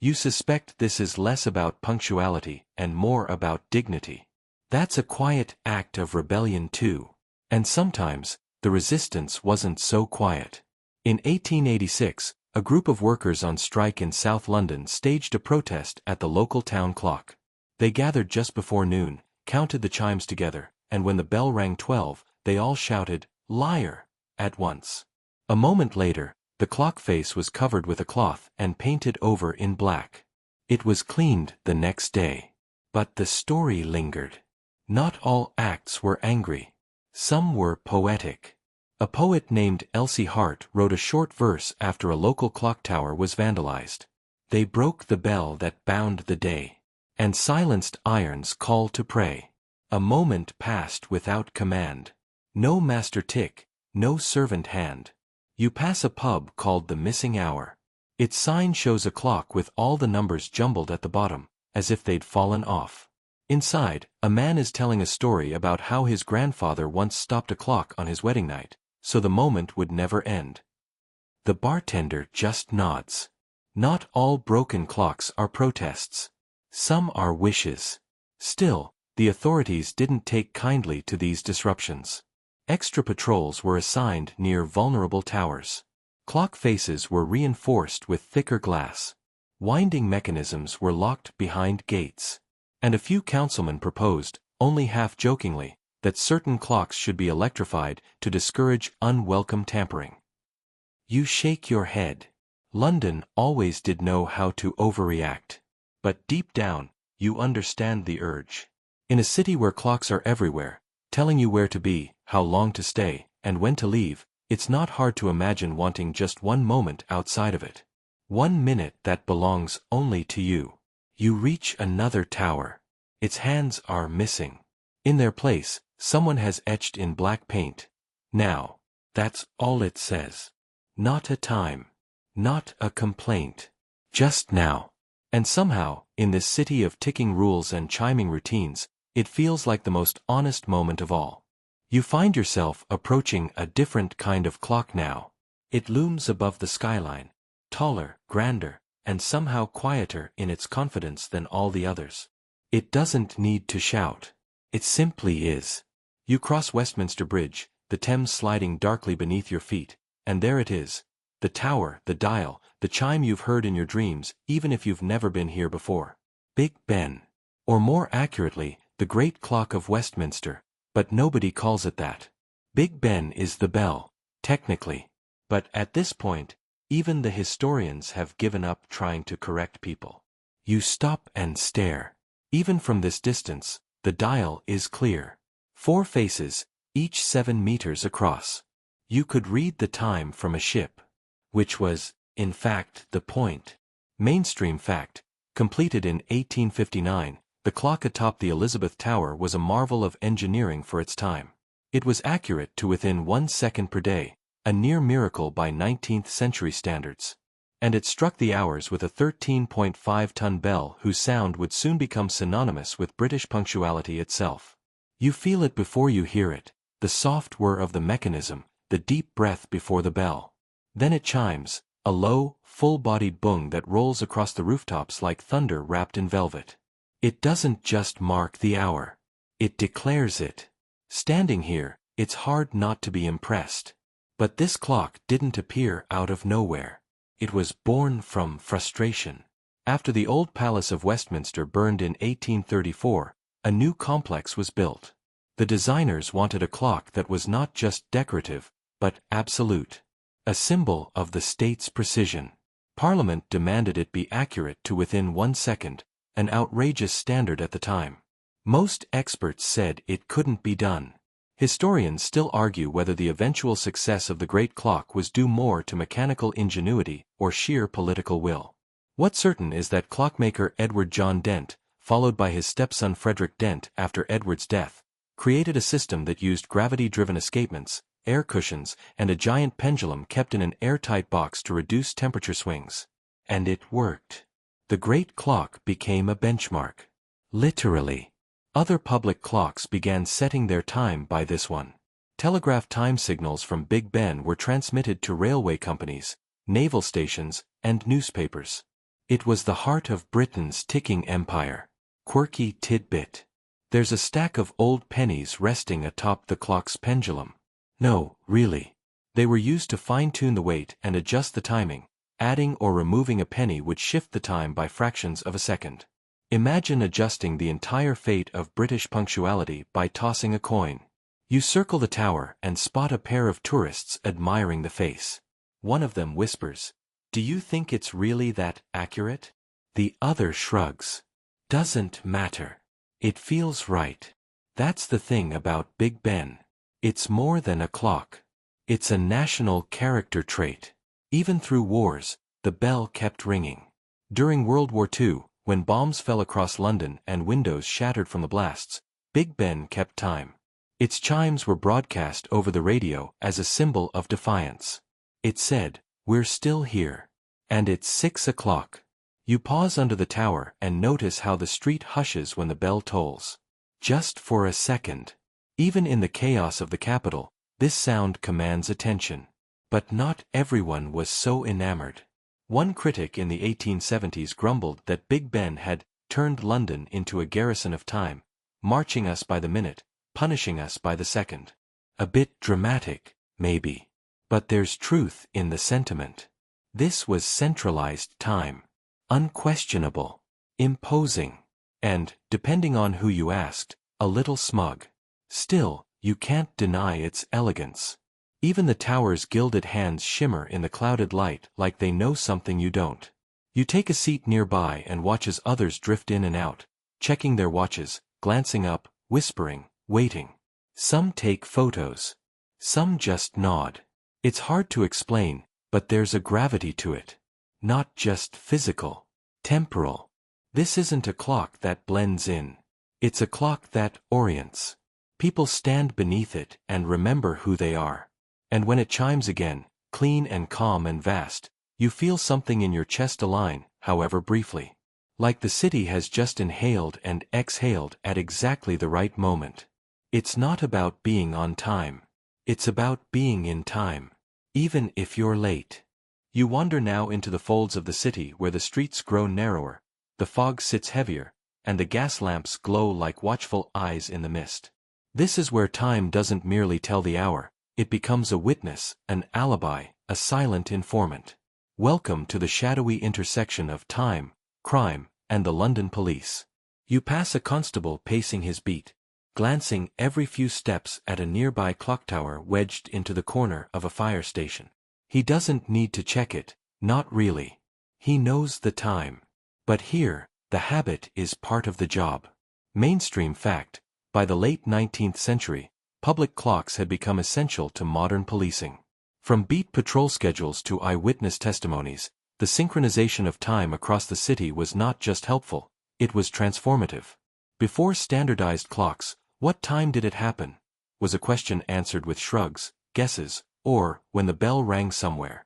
You suspect this is less about punctuality and more about dignity. That's a quiet act of rebellion too. And sometimes, the resistance wasn't so quiet. In 1886, a group of workers on strike in South London staged a protest at the local town clock. They gathered just before noon, counted the chimes together, and when the bell rang 12, they all shouted, "Liar!" at once. A moment later, the clock face was covered with a cloth and painted over in black. It was cleaned the next day. But the story lingered. Not all acts were angry. Some were poetic. A poet named Elsie Hart wrote a short verse after a local clock tower was vandalized. "They broke the bell that bound the day, and silenced iron's call to pray. A moment passed without command. No master tick, no servant hand. You pass a pub called the Missing Hour. Its sign shows a clock with all the numbers jumbled at the bottom, as if they'd fallen off. Inside, a man is telling a story about how his grandfather once stopped a clock on his wedding night, so the moment would never end. The bartender just nods. Not all broken clocks are protests. Some are wishes. Still, the authorities didn't take kindly to these disruptions. Extra patrols were assigned near vulnerable towers. Clock faces were reinforced with thicker glass. Winding mechanisms were locked behind gates. And a few councilmen proposed, only half-jokingly, that certain clocks should be electrified to discourage unwelcome tampering. You shake your head. London always did know how to overreact. But deep down, you understand the urge. In a city where clocks are everywhere, telling you where to be, how long to stay, and when to leave, it's not hard to imagine wanting just one moment outside of it. 1 minute that belongs only to you. You reach another tower. Its hands are missing. In their place, someone has etched in black paint. Now. That's all it says. Not a time. Not a complaint. Just now. And somehow, in this city of ticking rules and chiming routines, it feels like the most honest moment of all. You find yourself approaching a different kind of clock now. It looms above the skyline, taller, grander, and somehow quieter in its confidence than all the others. It doesn't need to shout. It simply is. You cross Westminster Bridge, the Thames sliding darkly beneath your feet, and there it is. The tower, the dial, the chime you've heard in your dreams, even if you've never been here before. Big Ben. Or more accurately, the Great Clock of Westminster, but nobody calls it that. Big Ben is the bell, technically. But at this point, even the historians have given up trying to correct people. You stop and stare. Even from this distance, the dial is clear. 4 faces, each 7 meters across. You could read the time from a ship. Which was, in fact, the point. Mainstream fact. Completed in 1859, the clock atop the Elizabeth Tower was a marvel of engineering for its time. It was accurate to within 1 second per day, a near miracle by 19th century standards. And it struck the hours with a 13.5-ton bell whose sound would soon become synonymous with British punctuality itself. You feel it before you hear it, the soft whir of the mechanism, the deep breath before the bell. Then it chimes, a low, full-bodied boom that rolls across the rooftops like thunder wrapped in velvet. It doesn't just mark the hour. It declares it. Standing here, it's hard not to be impressed. But this clock didn't appear out of nowhere. It was born from frustration. After the old Palace of Westminster burned in 1834, a new complex was built. The designers wanted a clock that was not just decorative, but absolute. A symbol of the state's precision. Parliament demanded it be accurate to within 1 second, an outrageous standard at the time. Most experts said it couldn't be done. Historians still argue whether the eventual success of the great clock was due more to mechanical ingenuity or sheer political will. What's certain is that clockmaker Edward John Dent, followed by his stepson Frederick Dent after Edward's death, created a system that used gravity-driven escapements, air cushions, and a giant pendulum kept in an airtight box to reduce temperature swings. And it worked. The great clock became a benchmark. Literally. Other public clocks began setting their time by this one. Telegraph time signals from Big Ben were transmitted to railway companies, naval stations, and newspapers. It was the heart of Britain's ticking empire. Quirky tidbit. There's a stack of old pennies resting atop the clock's pendulum. No, really. They were used to fine-tune the weight and adjust the timing. Adding or removing a penny would shift the time by fractions of a second. Imagine adjusting the entire fate of British punctuality by tossing a coin. You circle the tower and spot a pair of tourists admiring the face. One of them whispers, "Do you think it's really that accurate?" The other shrugs. Doesn't matter. It feels right. That's the thing about Big Ben. It's more than a clock. It's a national character trait. Even through wars, the bell kept ringing. During World War II, when bombs fell across London and windows shattered from the blasts, Big Ben kept time. Its chimes were broadcast over the radio as a symbol of defiance. It said, "We're still here. And it's 6 o'clock." You pause under the tower and notice how the street hushes when the bell tolls. Just for a second. Even in the chaos of the capital, this sound commands attention. But not everyone was so enamored. One critic in the 1870s grumbled that Big Ben had turned London into a garrison of time, marching us by the minute, punishing us by the second. A bit dramatic, maybe. But there's truth in the sentiment. This was centralized time. Unquestionable. Imposing. And, depending on who you asked, a little smug. Still, you can't deny its elegance. Even the tower's gilded hands shimmer in the clouded light like they know something you don't. You take a seat nearby and watch as others drift in and out, checking their watches, glancing up, whispering, waiting. Some take photos. Some just nod. It's hard to explain, but there's a gravity to it. Not just physical. Temporal. This isn't a clock that blends in. It's a clock that orients. People stand beneath it and remember who they are. And when it chimes again, clean and calm and vast, you feel something in your chest align, however briefly. Like the city has just inhaled and exhaled at exactly the right moment. It's not about being on time. It's about being in time. Even if you're late. You wander now into the folds of the city where the streets grow narrower, the fog sits heavier, and the gas lamps glow like watchful eyes in the mist. This is where time doesn't merely tell the hour. It becomes a witness, an alibi, a silent informant. Welcome to the shadowy intersection of time, crime, and the London police. You pass a constable pacing his beat, glancing every few steps at a nearby clock tower wedged into the corner of a fire station. He doesn't need to check it, not really. He knows the time. But here, the habit is part of the job. Mainstream fact, by the late 19th century, public clocks had become essential to modern policing. From beat patrol schedules to eyewitness testimonies, the synchronization of time across the city was not just helpful, it was transformative. Before standardized clocks, what time did it happen? Was a question answered with shrugs, guesses, or when the bell rang somewhere.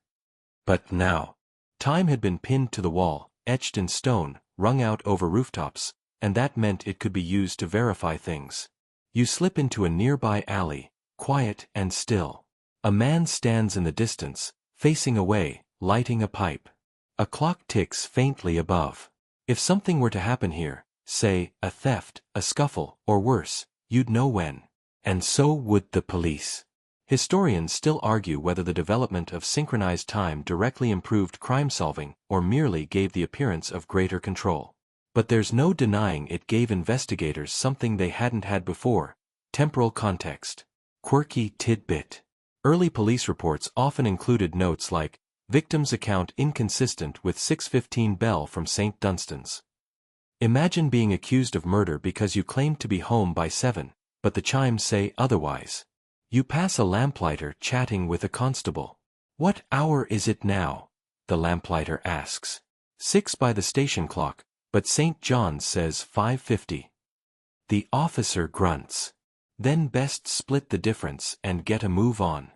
But now, time had been pinned to the wall, etched in stone, rung out over rooftops, and that meant it could be used to verify things. You slip into a nearby alley, quiet and still. A man stands in the distance, facing away, lighting a pipe. A clock ticks faintly above. If something were to happen here, say, a theft, a scuffle, or worse, you'd know when. And so would the police. Historians still argue whether the development of synchronized time directly improved crime solving or merely gave the appearance of greater control. But there's no denying it gave investigators something they hadn't had before: temporal context. Quirky tidbit. Early police reports often included notes like, "Victim's account inconsistent with 6:15 bell from St. Dunstan's." Imagine being accused of murder because you claimed to be home by 7, but the chimes say otherwise. You pass a lamplighter chatting with a constable. "What hour is it now?" the lamplighter asks. 6 by the station clock, but St. John's says 5:50. The officer grunts. Then best split the difference and get a move on.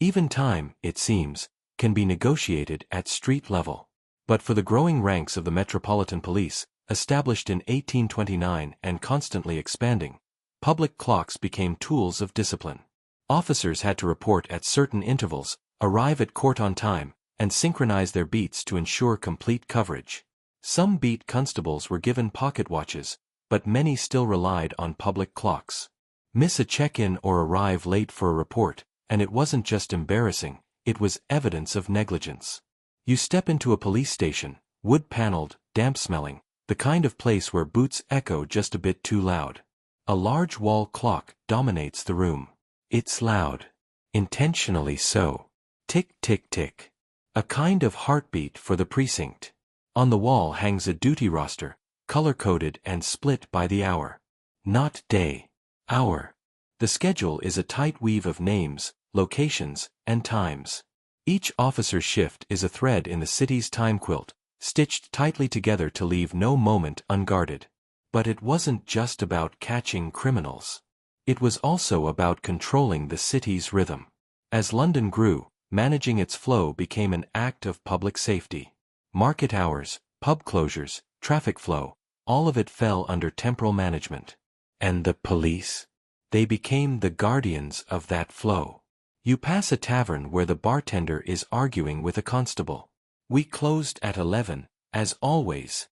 Even time, it seems, can be negotiated at street level. But for the growing ranks of the Metropolitan Police, established in 1829 and constantly expanding, public clocks became tools of discipline. Officers had to report at certain intervals, arrive at court on time, and synchronize their beats to ensure complete coverage. Some beat constables were given pocket watches, but many still relied on public clocks. Miss a check-in or arrive late for a report, and it wasn't just embarrassing, it was evidence of negligence. You step into a police station, wood-paneled, damp-smelling, the kind of place where boots echo just a bit too loud. A large wall clock dominates the room. It's loud. Intentionally so. Tick, tick, tick. A kind of heartbeat for the precinct. On the wall hangs a duty roster, color-coded and split by the hour. Not day. Hour. The schedule is a tight weave of names, locations, and times. Each officer's shift is a thread in the city's time quilt, stitched tightly together to leave no moment unguarded. But it wasn't just about catching criminals. It was also about controlling the city's rhythm. As London grew, managing its flow became an act of public safety. Market hours, pub closures, traffic flow, all of it fell under temporal management. And the police? They became the guardians of that flow. You pass a tavern where the bartender is arguing with a constable. "We closed at 11, as always."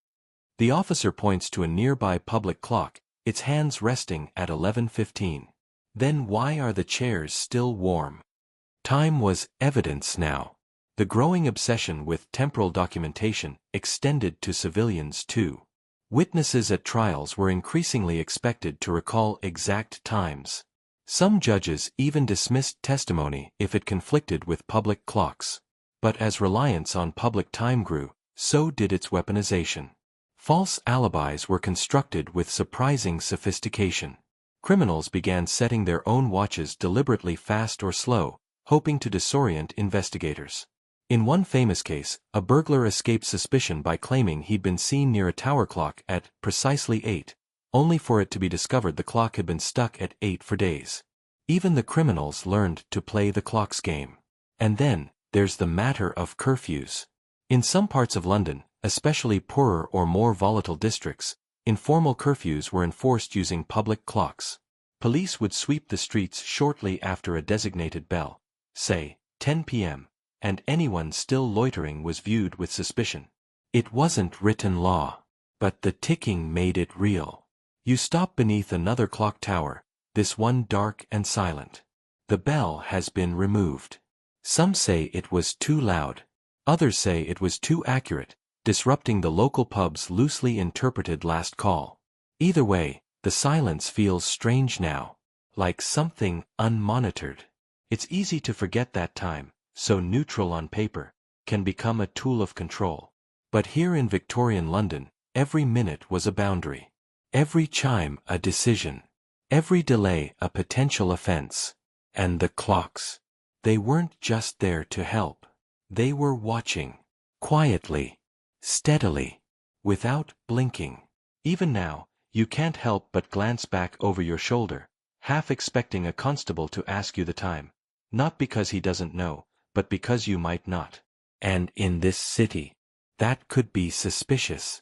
The officer points to a nearby public clock, its hands resting at 11:15. Then why are the chairs still warm? Time was evidence now. The growing obsession with temporal documentation extended to civilians too. Witnesses at trials were increasingly expected to recall exact times. Some judges even dismissed testimony if it conflicted with public clocks. But as reliance on public time grew, so did its weaponization. False alibis were constructed with surprising sophistication. Criminals began setting their own watches deliberately fast or slow, hoping to disorient investigators. In one famous case, a burglar escaped suspicion by claiming he'd been seen near a tower clock at precisely 8, only for it to be discovered the clock had been stuck at 8 for days. Even the criminals learned to play the clock's game. And then, there's the matter of curfews. In some parts of London, especially poorer or more volatile districts, informal curfews were enforced using public clocks. Police would sweep the streets shortly after a designated bell, say, 10 p.m., and anyone still loitering was viewed with suspicion. It wasn't written law, but the ticking made it real. You stop beneath another clock tower, this one dark and silent. The bell has been removed. Some say it was too loud. Others say it was too accurate, disrupting the local pub's loosely interpreted last call. Either way, the silence feels strange now, like something unmonitored. It's easy to forget that time, so neutral on paper, can become a tool of control. But here in Victorian London, every minute was a boundary. Every chime a decision. Every delay a potential offense. And the clocks. They weren't just there to help. They were watching. Quietly. Steadily. Without blinking. Even now, you can't help but glance back over your shoulder, half expecting a constable to ask you the time. Not because he doesn't know, but because you might not. And in this city, that could be suspicious.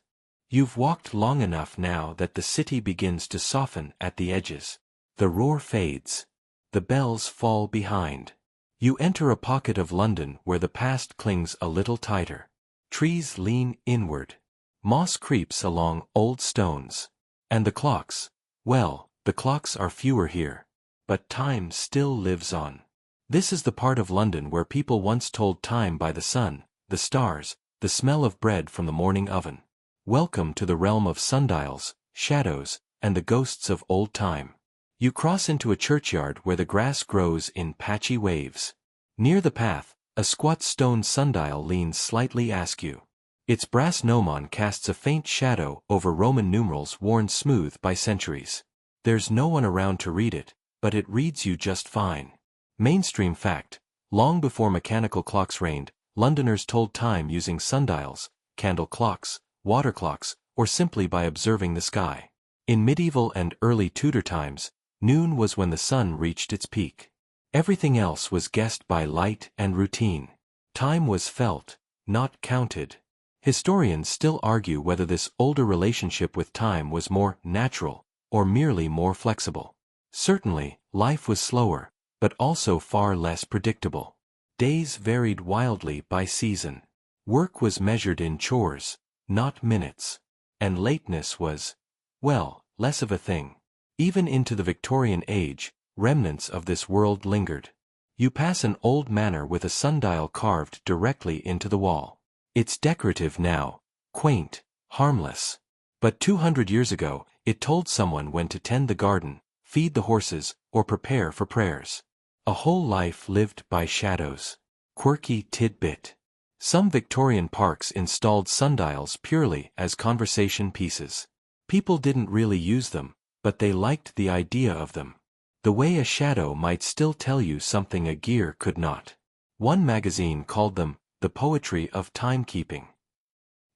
You've walked long enough now that the city begins to soften at the edges. The roar fades. The bells fall behind. You enter a pocket of London where the past clings a little tighter. Trees lean inward. Moss creeps along old stones. And the clocks, well, the clocks are fewer here. But time still lives on. This is the part of London where people once told time by the sun, the stars, the smell of bread from the morning oven. Welcome to the realm of sundials, shadows, and the ghosts of old time. You cross into a churchyard where the grass grows in patchy waves. Near the path, a squat stone sundial leans slightly askew. Its brass gnomon casts a faint shadow over Roman numerals worn smooth by centuries. There's no one around to read it, but it reads you just fine. Mainstream fact: long before mechanical clocks reigned, Londoners told time using sundials, candle clocks, water clocks, or simply by observing the sky. In medieval and early Tudor times, noon was when the sun reached its peak. Everything else was guessed by light and routine. Time was felt, not counted. Historians still argue whether this older relationship with time was more natural or merely more flexible. Certainly, life was slower, but also far less predictable. Days varied wildly by season. Work was measured in chores, not minutes. And lateness was, well, less of a thing. Even into the Victorian age, remnants of this world lingered. You pass an old manor with a sundial carved directly into the wall. It's decorative now, quaint, harmless. But 200 years ago, it told someone when to tend the garden, feed the horses, or prepare for prayers. A whole life lived by shadows. Quirky tidbit. Some Victorian parks installed sundials purely as conversation pieces. People didn't really use them, but they liked the idea of them. The way a shadow might still tell you something a gear could not. One magazine called them the poetry of timekeeping.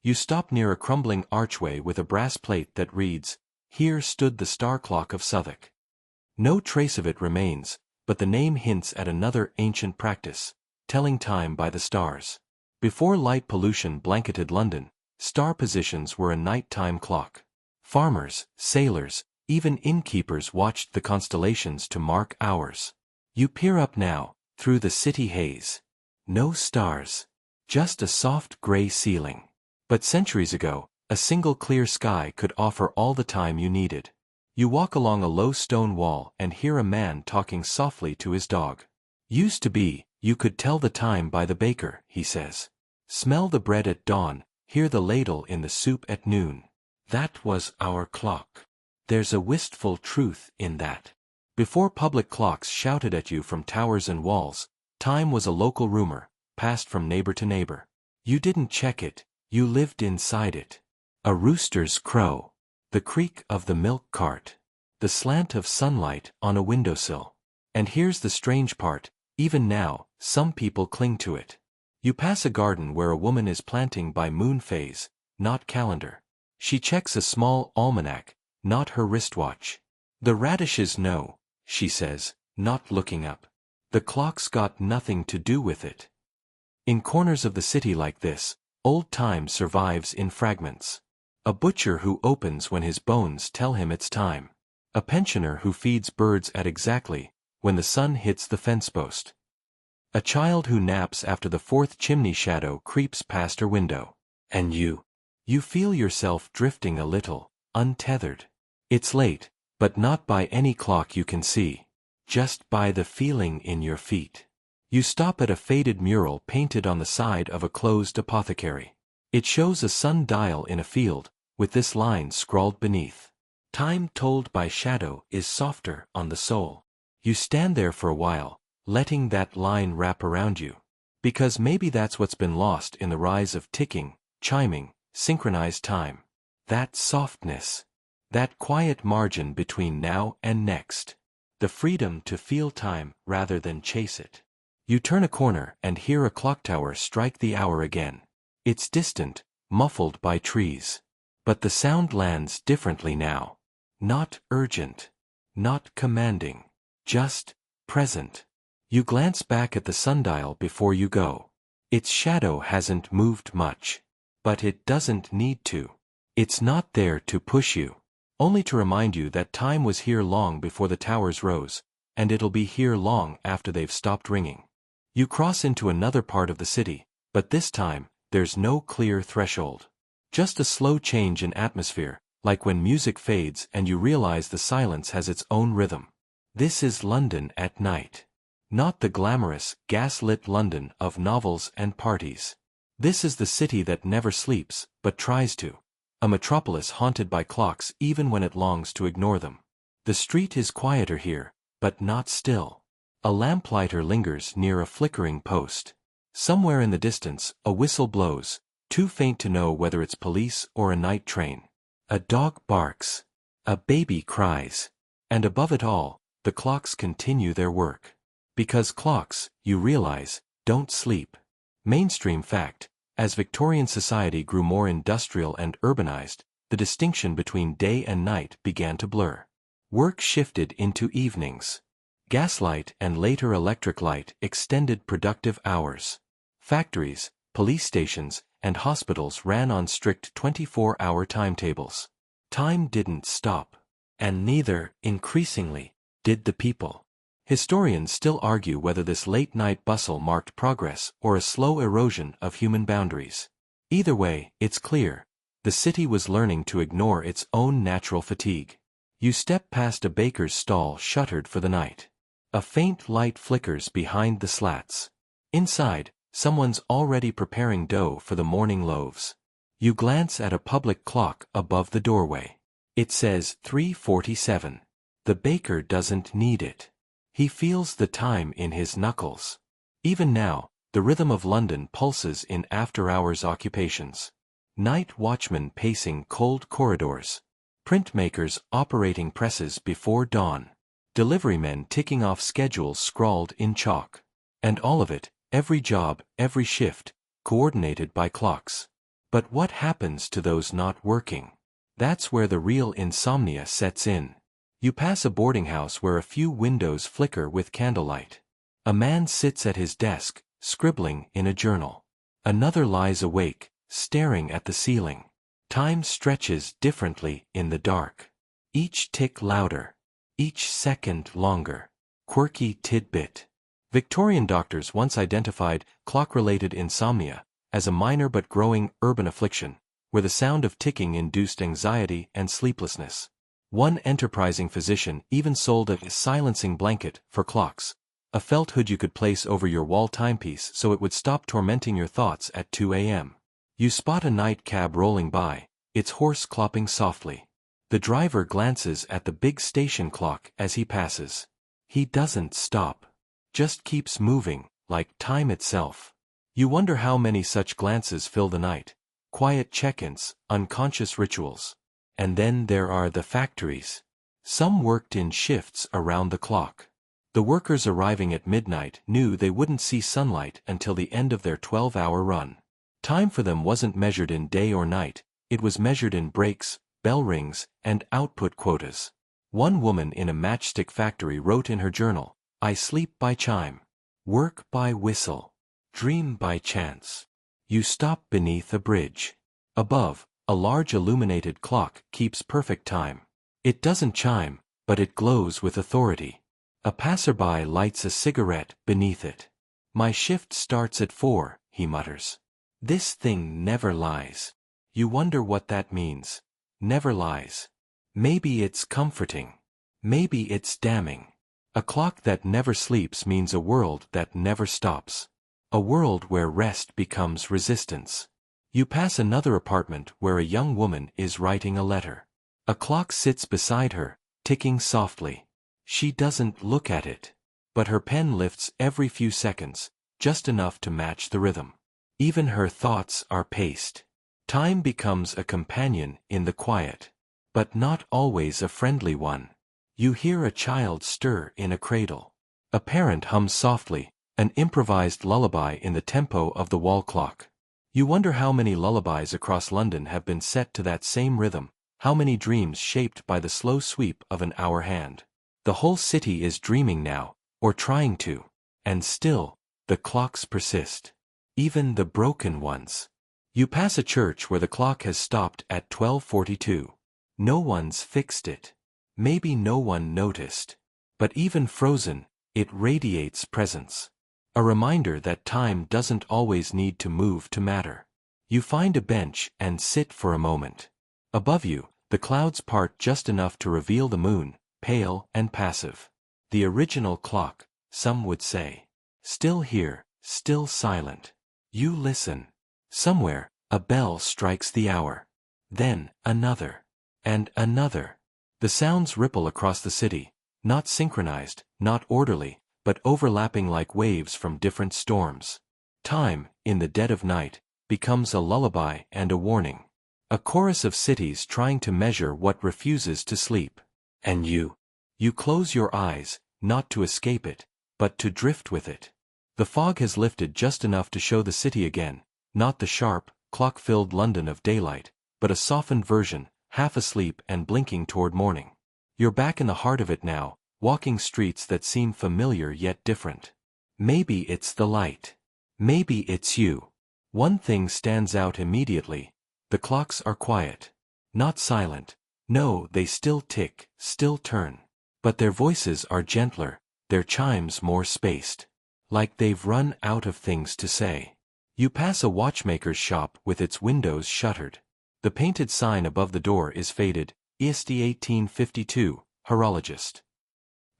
You stop near a crumbling archway with a brass plate that reads, "Here stood the star clock of Southwark." No trace of it remains, but the name hints at another ancient practice, telling time by the stars. Before light pollution blanketed London, star positions were a nighttime clock. Farmers, sailors, even innkeepers watched the constellations to mark hours. You peer up now, through the city haze. No stars. Just a soft gray ceiling. But centuries ago, a single clear sky could offer all the time you needed. You walk along a low stone wall and hear a man talking softly to his dog. "Used to be, you could tell the time by the baker," he says. "Smell the bread at dawn, hear the ladle in the soup at noon. That was our clock." There's a wistful truth in that. Before public clocks shouted at you from towers and walls, time was a local rumor, passed from neighbor to neighbor. You didn't check it, you lived inside it. A rooster's crow. The creak of the milk cart. The slant of sunlight on a windowsill. And here's the strange part, even now, some people cling to it. You pass a garden where a woman is planting by moon phase, not calendar. She checks a small almanac, not her wristwatch. "The radishes know," she says, not looking up. "The clock's got nothing to do with it." In corners of the city like this, old time survives in fragments. A butcher who opens when his bones tell him it's time. A pensioner who feeds birds at exactly when the sun hits the fence post. A child who naps after the fourth chimney shadow creeps past her window. And you feel yourself drifting a little, untethered. It's late, but not by any clock you can see. Just by the feeling in your feet. You stop at a faded mural painted on the side of a closed apothecary. It shows a sundial in a field, with this line scrawled beneath. "Time told by shadow is softer on the soul." You stand there for a while, letting that line wrap around you. Because maybe that's what's been lost in the rise of ticking, chiming, synchronized time. That softness. That quiet margin between now and next. The freedom to feel time rather than chase it. You turn a corner and hear a clock tower strike the hour again. It's distant, muffled by trees. But the sound lands differently now. Not urgent. Not commanding. Just present. You glance back at the sundial before you go. Its shadow hasn't moved much. But it doesn't need to. It's not there to push you. Only to remind you that time was here long before the towers rose, and it'll be here long after they've stopped ringing. You cross into another part of the city, but this time, there's no clear threshold. Just a slow change in atmosphere, like when music fades and you realize the silence has its own rhythm. This is London at night. Not the glamorous, gas-lit London of novels and parties. This is the city that never sleeps, but tries to. A metropolis haunted by clocks even when it longs to ignore them. The street is quieter here, but not still. A lamplighter lingers near a flickering post. Somewhere in the distance, a whistle blows, too faint to know whether it's police or a night train. A dog barks. A baby cries. And above it all, the clocks continue their work. Because clocks, you realize, don't sleep. Mainstream fact: as Victorian society grew more industrial and urbanized, the distinction between day and night began to blur. Work shifted into evenings. Gaslight and later electric light extended productive hours. Factories, police stations, and hospitals ran on strict 24-hour timetables. Time didn't stop. And neither, increasingly, did the people. Historians still argue whether this late-night bustle marked progress or a slow erosion of human boundaries. Either way, it's clear. The city was learning to ignore its own natural fatigue. You step past a baker's stall shuttered for the night. A faint light flickers behind the slats. Inside, someone's already preparing dough for the morning loaves. You glance at a public clock above the doorway. It says 3:47. The baker doesn't need it. He feels the time in his knuckles. Even now, the rhythm of London pulses in after-hours occupations. Night watchmen pacing cold corridors. Printmakers operating presses before dawn. Deliverymen ticking off schedules scrawled in chalk. And all of it, every job, every shift, coordinated by clocks. But what happens to those not working? That's where the real insomnia sets in. You pass a boarding house where a few windows flicker with candlelight. A man sits at his desk, scribbling in a journal. Another lies awake, staring at the ceiling. Time stretches differently in the dark. Each tick louder. Each second longer. Quirky tidbit. Victorian doctors once identified clock-related insomnia as a minor but growing urban affliction, where the sound of ticking induced anxiety and sleeplessness. One enterprising physician even sold a silencing blanket for clocks, a felt hood you could place over your wall timepiece so it would stop tormenting your thoughts at 2 a.m. You spot a night cab rolling by, its horse clopping softly. The driver glances at the big station clock as he passes. He doesn't stop. Just keeps moving, like time itself. You wonder how many such glances fill the night. Quiet check-ins, unconscious rituals. And then there are the factories. Some worked in shifts around the clock. The workers arriving at midnight knew they wouldn't see sunlight until the end of their 12-hour run. Time for them wasn't measured in day or night, it was measured in breaks, bell rings, and output quotas. One woman in a matchstick factory wrote in her journal, "I sleep by chime. Work by whistle. Dream by chance." You stop beneath a bridge. Above, a large illuminated clock keeps perfect time. It doesn't chime, but it glows with authority. A passerby lights a cigarette beneath it. "My shift starts at 4, he mutters. "This thing never lies." You wonder what that means. Never lies. Maybe it's comforting. Maybe it's damning. A clock that never sleeps means a world that never stops. A world where rest becomes resistance. You pass another apartment where a young woman is writing a letter. A clock sits beside her, ticking softly. She doesn't look at it. But her pen lifts every few seconds, just enough to match the rhythm. Even her thoughts are paced. Time becomes a companion in the quiet. But not always a friendly one. You hear a child stir in a cradle. A parent hums softly, an improvised lullaby in the tempo of the wall clock. You wonder how many lullabies across London have been set to that same rhythm, how many dreams shaped by the slow sweep of an hour hand. The whole city is dreaming now, or trying to. And still, the clocks persist. Even the broken ones. You pass a church where the clock has stopped at 12:42. No one's fixed it. Maybe no one noticed. But even frozen, it radiates presence. A reminder that time doesn't always need to move to matter. You find a bench and sit for a moment. Above you, the clouds part just enough to reveal the moon, pale and passive. The original clock, some would say. Still here, still silent. You listen. Somewhere, a bell strikes the hour. Then, another. And another. The sounds ripple across the city, not synchronized, not orderly, but overlapping like waves from different storms. Time, in the dead of night, becomes a lullaby and a warning. A chorus of cities trying to measure what refuses to sleep. And you close your eyes, not to escape it, but to drift with it. The fog has lifted just enough to show the city again, not the sharp, clock-filled London of daylight, but a softened version, half asleep and blinking toward morning. You're back in the heart of it now, walking streets that seem familiar yet different. Maybe it's the light. Maybe it's you. One thing stands out immediately. The clocks are quiet. Not silent. No, they still tick, still turn. But their voices are gentler, their chimes more spaced. Like they've run out of things to say. You pass a watchmaker's shop with its windows shuttered. The painted sign above the door is faded, ESD 1852, horologist.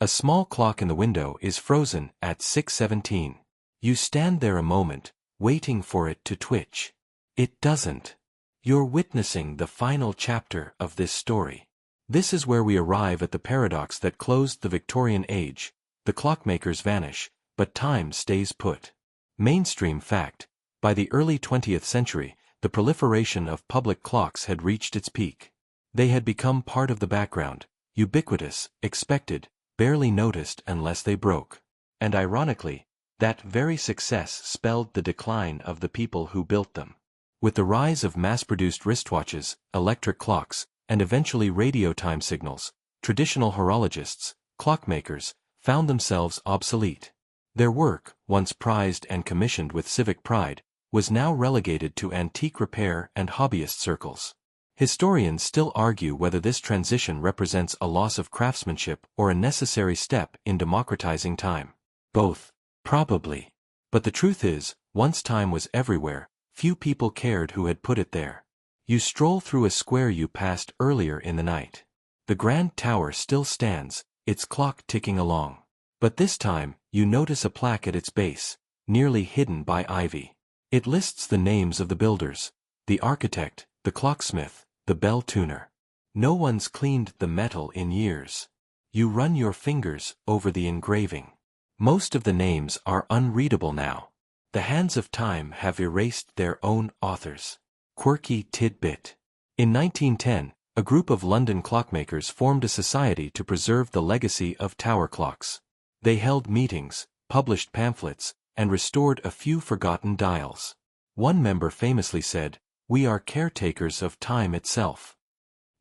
A small clock in the window is frozen at 6:17. You stand there a moment, waiting for it to twitch. It doesn't. You're witnessing the final chapter of this story. This is where we arrive at the paradox that closed the Victorian age. The clockmakers vanish, but time stays put. Mainstream fact: by the early 20th century, the proliferation of public clocks had reached its peak. They had become part of the background, ubiquitous, expected, barely noticed unless they broke. And ironically, that very success spelled the decline of the people who built them. With the rise of mass-produced wristwatches, electric clocks, and eventually radio time signals, traditional horologists, clockmakers, found themselves obsolete. Their work, once prized and commissioned with civic pride, was now relegated to antique repair and hobbyist circles. Historians still argue whether this transition represents a loss of craftsmanship or a necessary step in democratizing time. Both, probably. But the truth is, once time was everywhere, few people cared who had put it there. You stroll through a square you passed earlier in the night. The Grand Tower still stands, its clock ticking along. But this time, you notice a plaque at its base, nearly hidden by ivy. It lists the names of the builders, the architect, the clocksmith, the bell tuner. No one's cleaned the metal in years. You run your fingers over the engraving. Most of the names are unreadable now. The hands of time have erased their own authors. Quirky tidbit. In 1910, a group of London clockmakers formed a society to preserve the legacy of tower clocks. They held meetings, published pamphlets, and restored a few forgotten dials. One member famously said, "We are caretakers of time itself."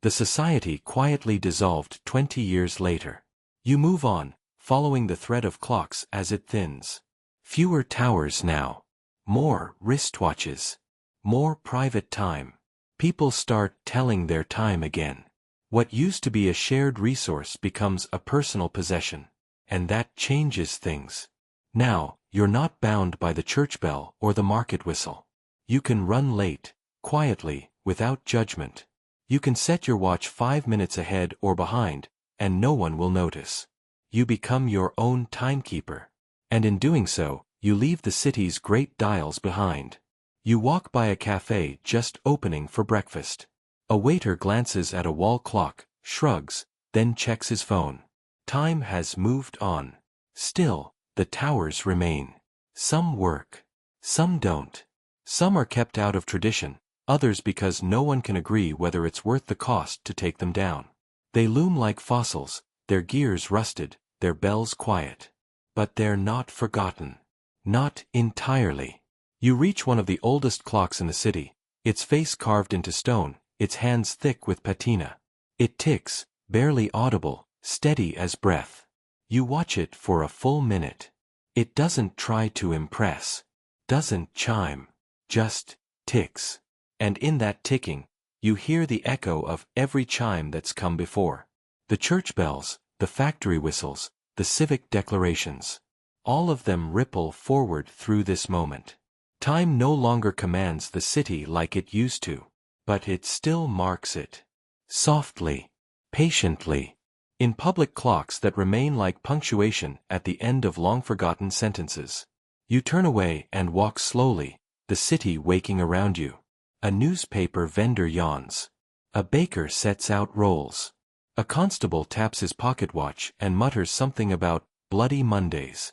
The society quietly dissolved 20 years later. You move on, following the thread of clocks as it thins. Fewer towers now. More wristwatches. More private time. People start telling their time again. What used to be a shared resource becomes a personal possession. And that changes things. Now, you're not bound by the church bell or the market whistle. You can run late, quietly, without judgment. You can set your watch 5 minutes ahead or behind, and no one will notice. You become your own timekeeper. And in doing so, you leave the city's great dials behind. You walk by a cafe just opening for breakfast. A waiter glances at a wall clock, shrugs, then checks his phone. Time has moved on. Still, the towers remain. Some work. Some don't. Some are kept out of tradition, others because no one can agree whether it's worth the cost to take them down. They loom like fossils, their gears rusted, their bells quiet. But they're not forgotten. Not entirely. You reach one of the oldest clocks in the city, its face carved into stone, its hands thick with patina. It ticks, barely audible, steady as breath. You watch it for a full minute. It doesn't try to impress. Doesn't chime. Just ticks. And in that ticking, you hear the echo of every chime that's come before. The church bells, the factory whistles, the civic declarations. All of them ripple forward through this moment. Time no longer commands the city like it used to, but it still marks it. Softly. Patiently. In public clocks that remain like punctuation at the end of long-forgotten sentences. You turn away and walk slowly, the city waking around you. A newspaper vendor yawns. A baker sets out rolls. A constable taps his pocket watch and mutters something about bloody Mondays.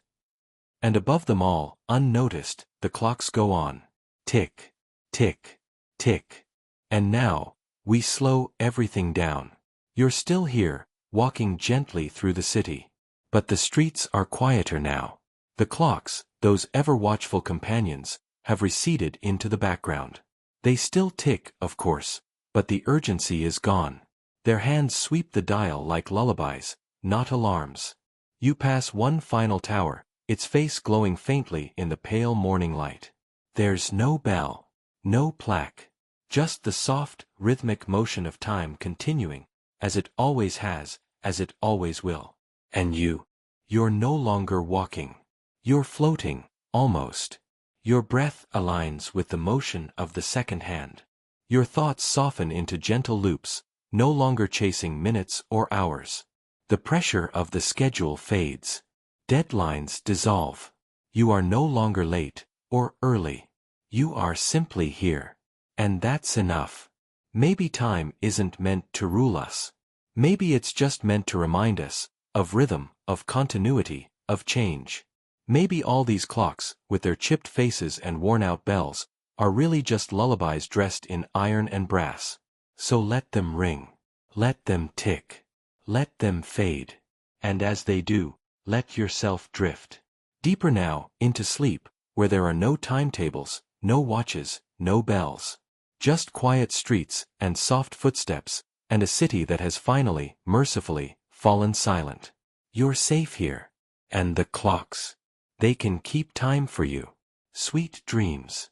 And above them all, unnoticed, the clocks go on. Tick, tick, tick. And now, we slow everything down. You're still here, walking gently through the city. But the streets are quieter now. The clocks, those ever-watchful companions, have receded into the background. They still tick, of course, but the urgency is gone. Their hands sweep the dial like lullabies, not alarms. You pass one final tower, its face glowing faintly in the pale morning light. There's no bell, no plaque, just the soft, rhythmic motion of time continuing, as it always has, as it always will. And you're no longer walking. You're floating, almost. Your breath aligns with the motion of the second hand. Your thoughts soften into gentle loops, no longer chasing minutes or hours. The pressure of the schedule fades. Deadlines dissolve. You are no longer late or early. You are simply here. And that's enough. Maybe time isn't meant to rule us. Maybe it's just meant to remind us of rhythm, of continuity, of change. Maybe all these clocks, with their chipped faces and worn-out bells, are really just lullabies dressed in iron and brass. So let them ring. Let them tick. Let them fade. And as they do, let yourself drift. Deeper now, into sleep, where there are no timetables, no watches, no bells. Just quiet streets, and soft footsteps, and a city that has finally, mercifully, fallen silent. You're safe here. And the clocks. They can keep time for you. Sweet dreams.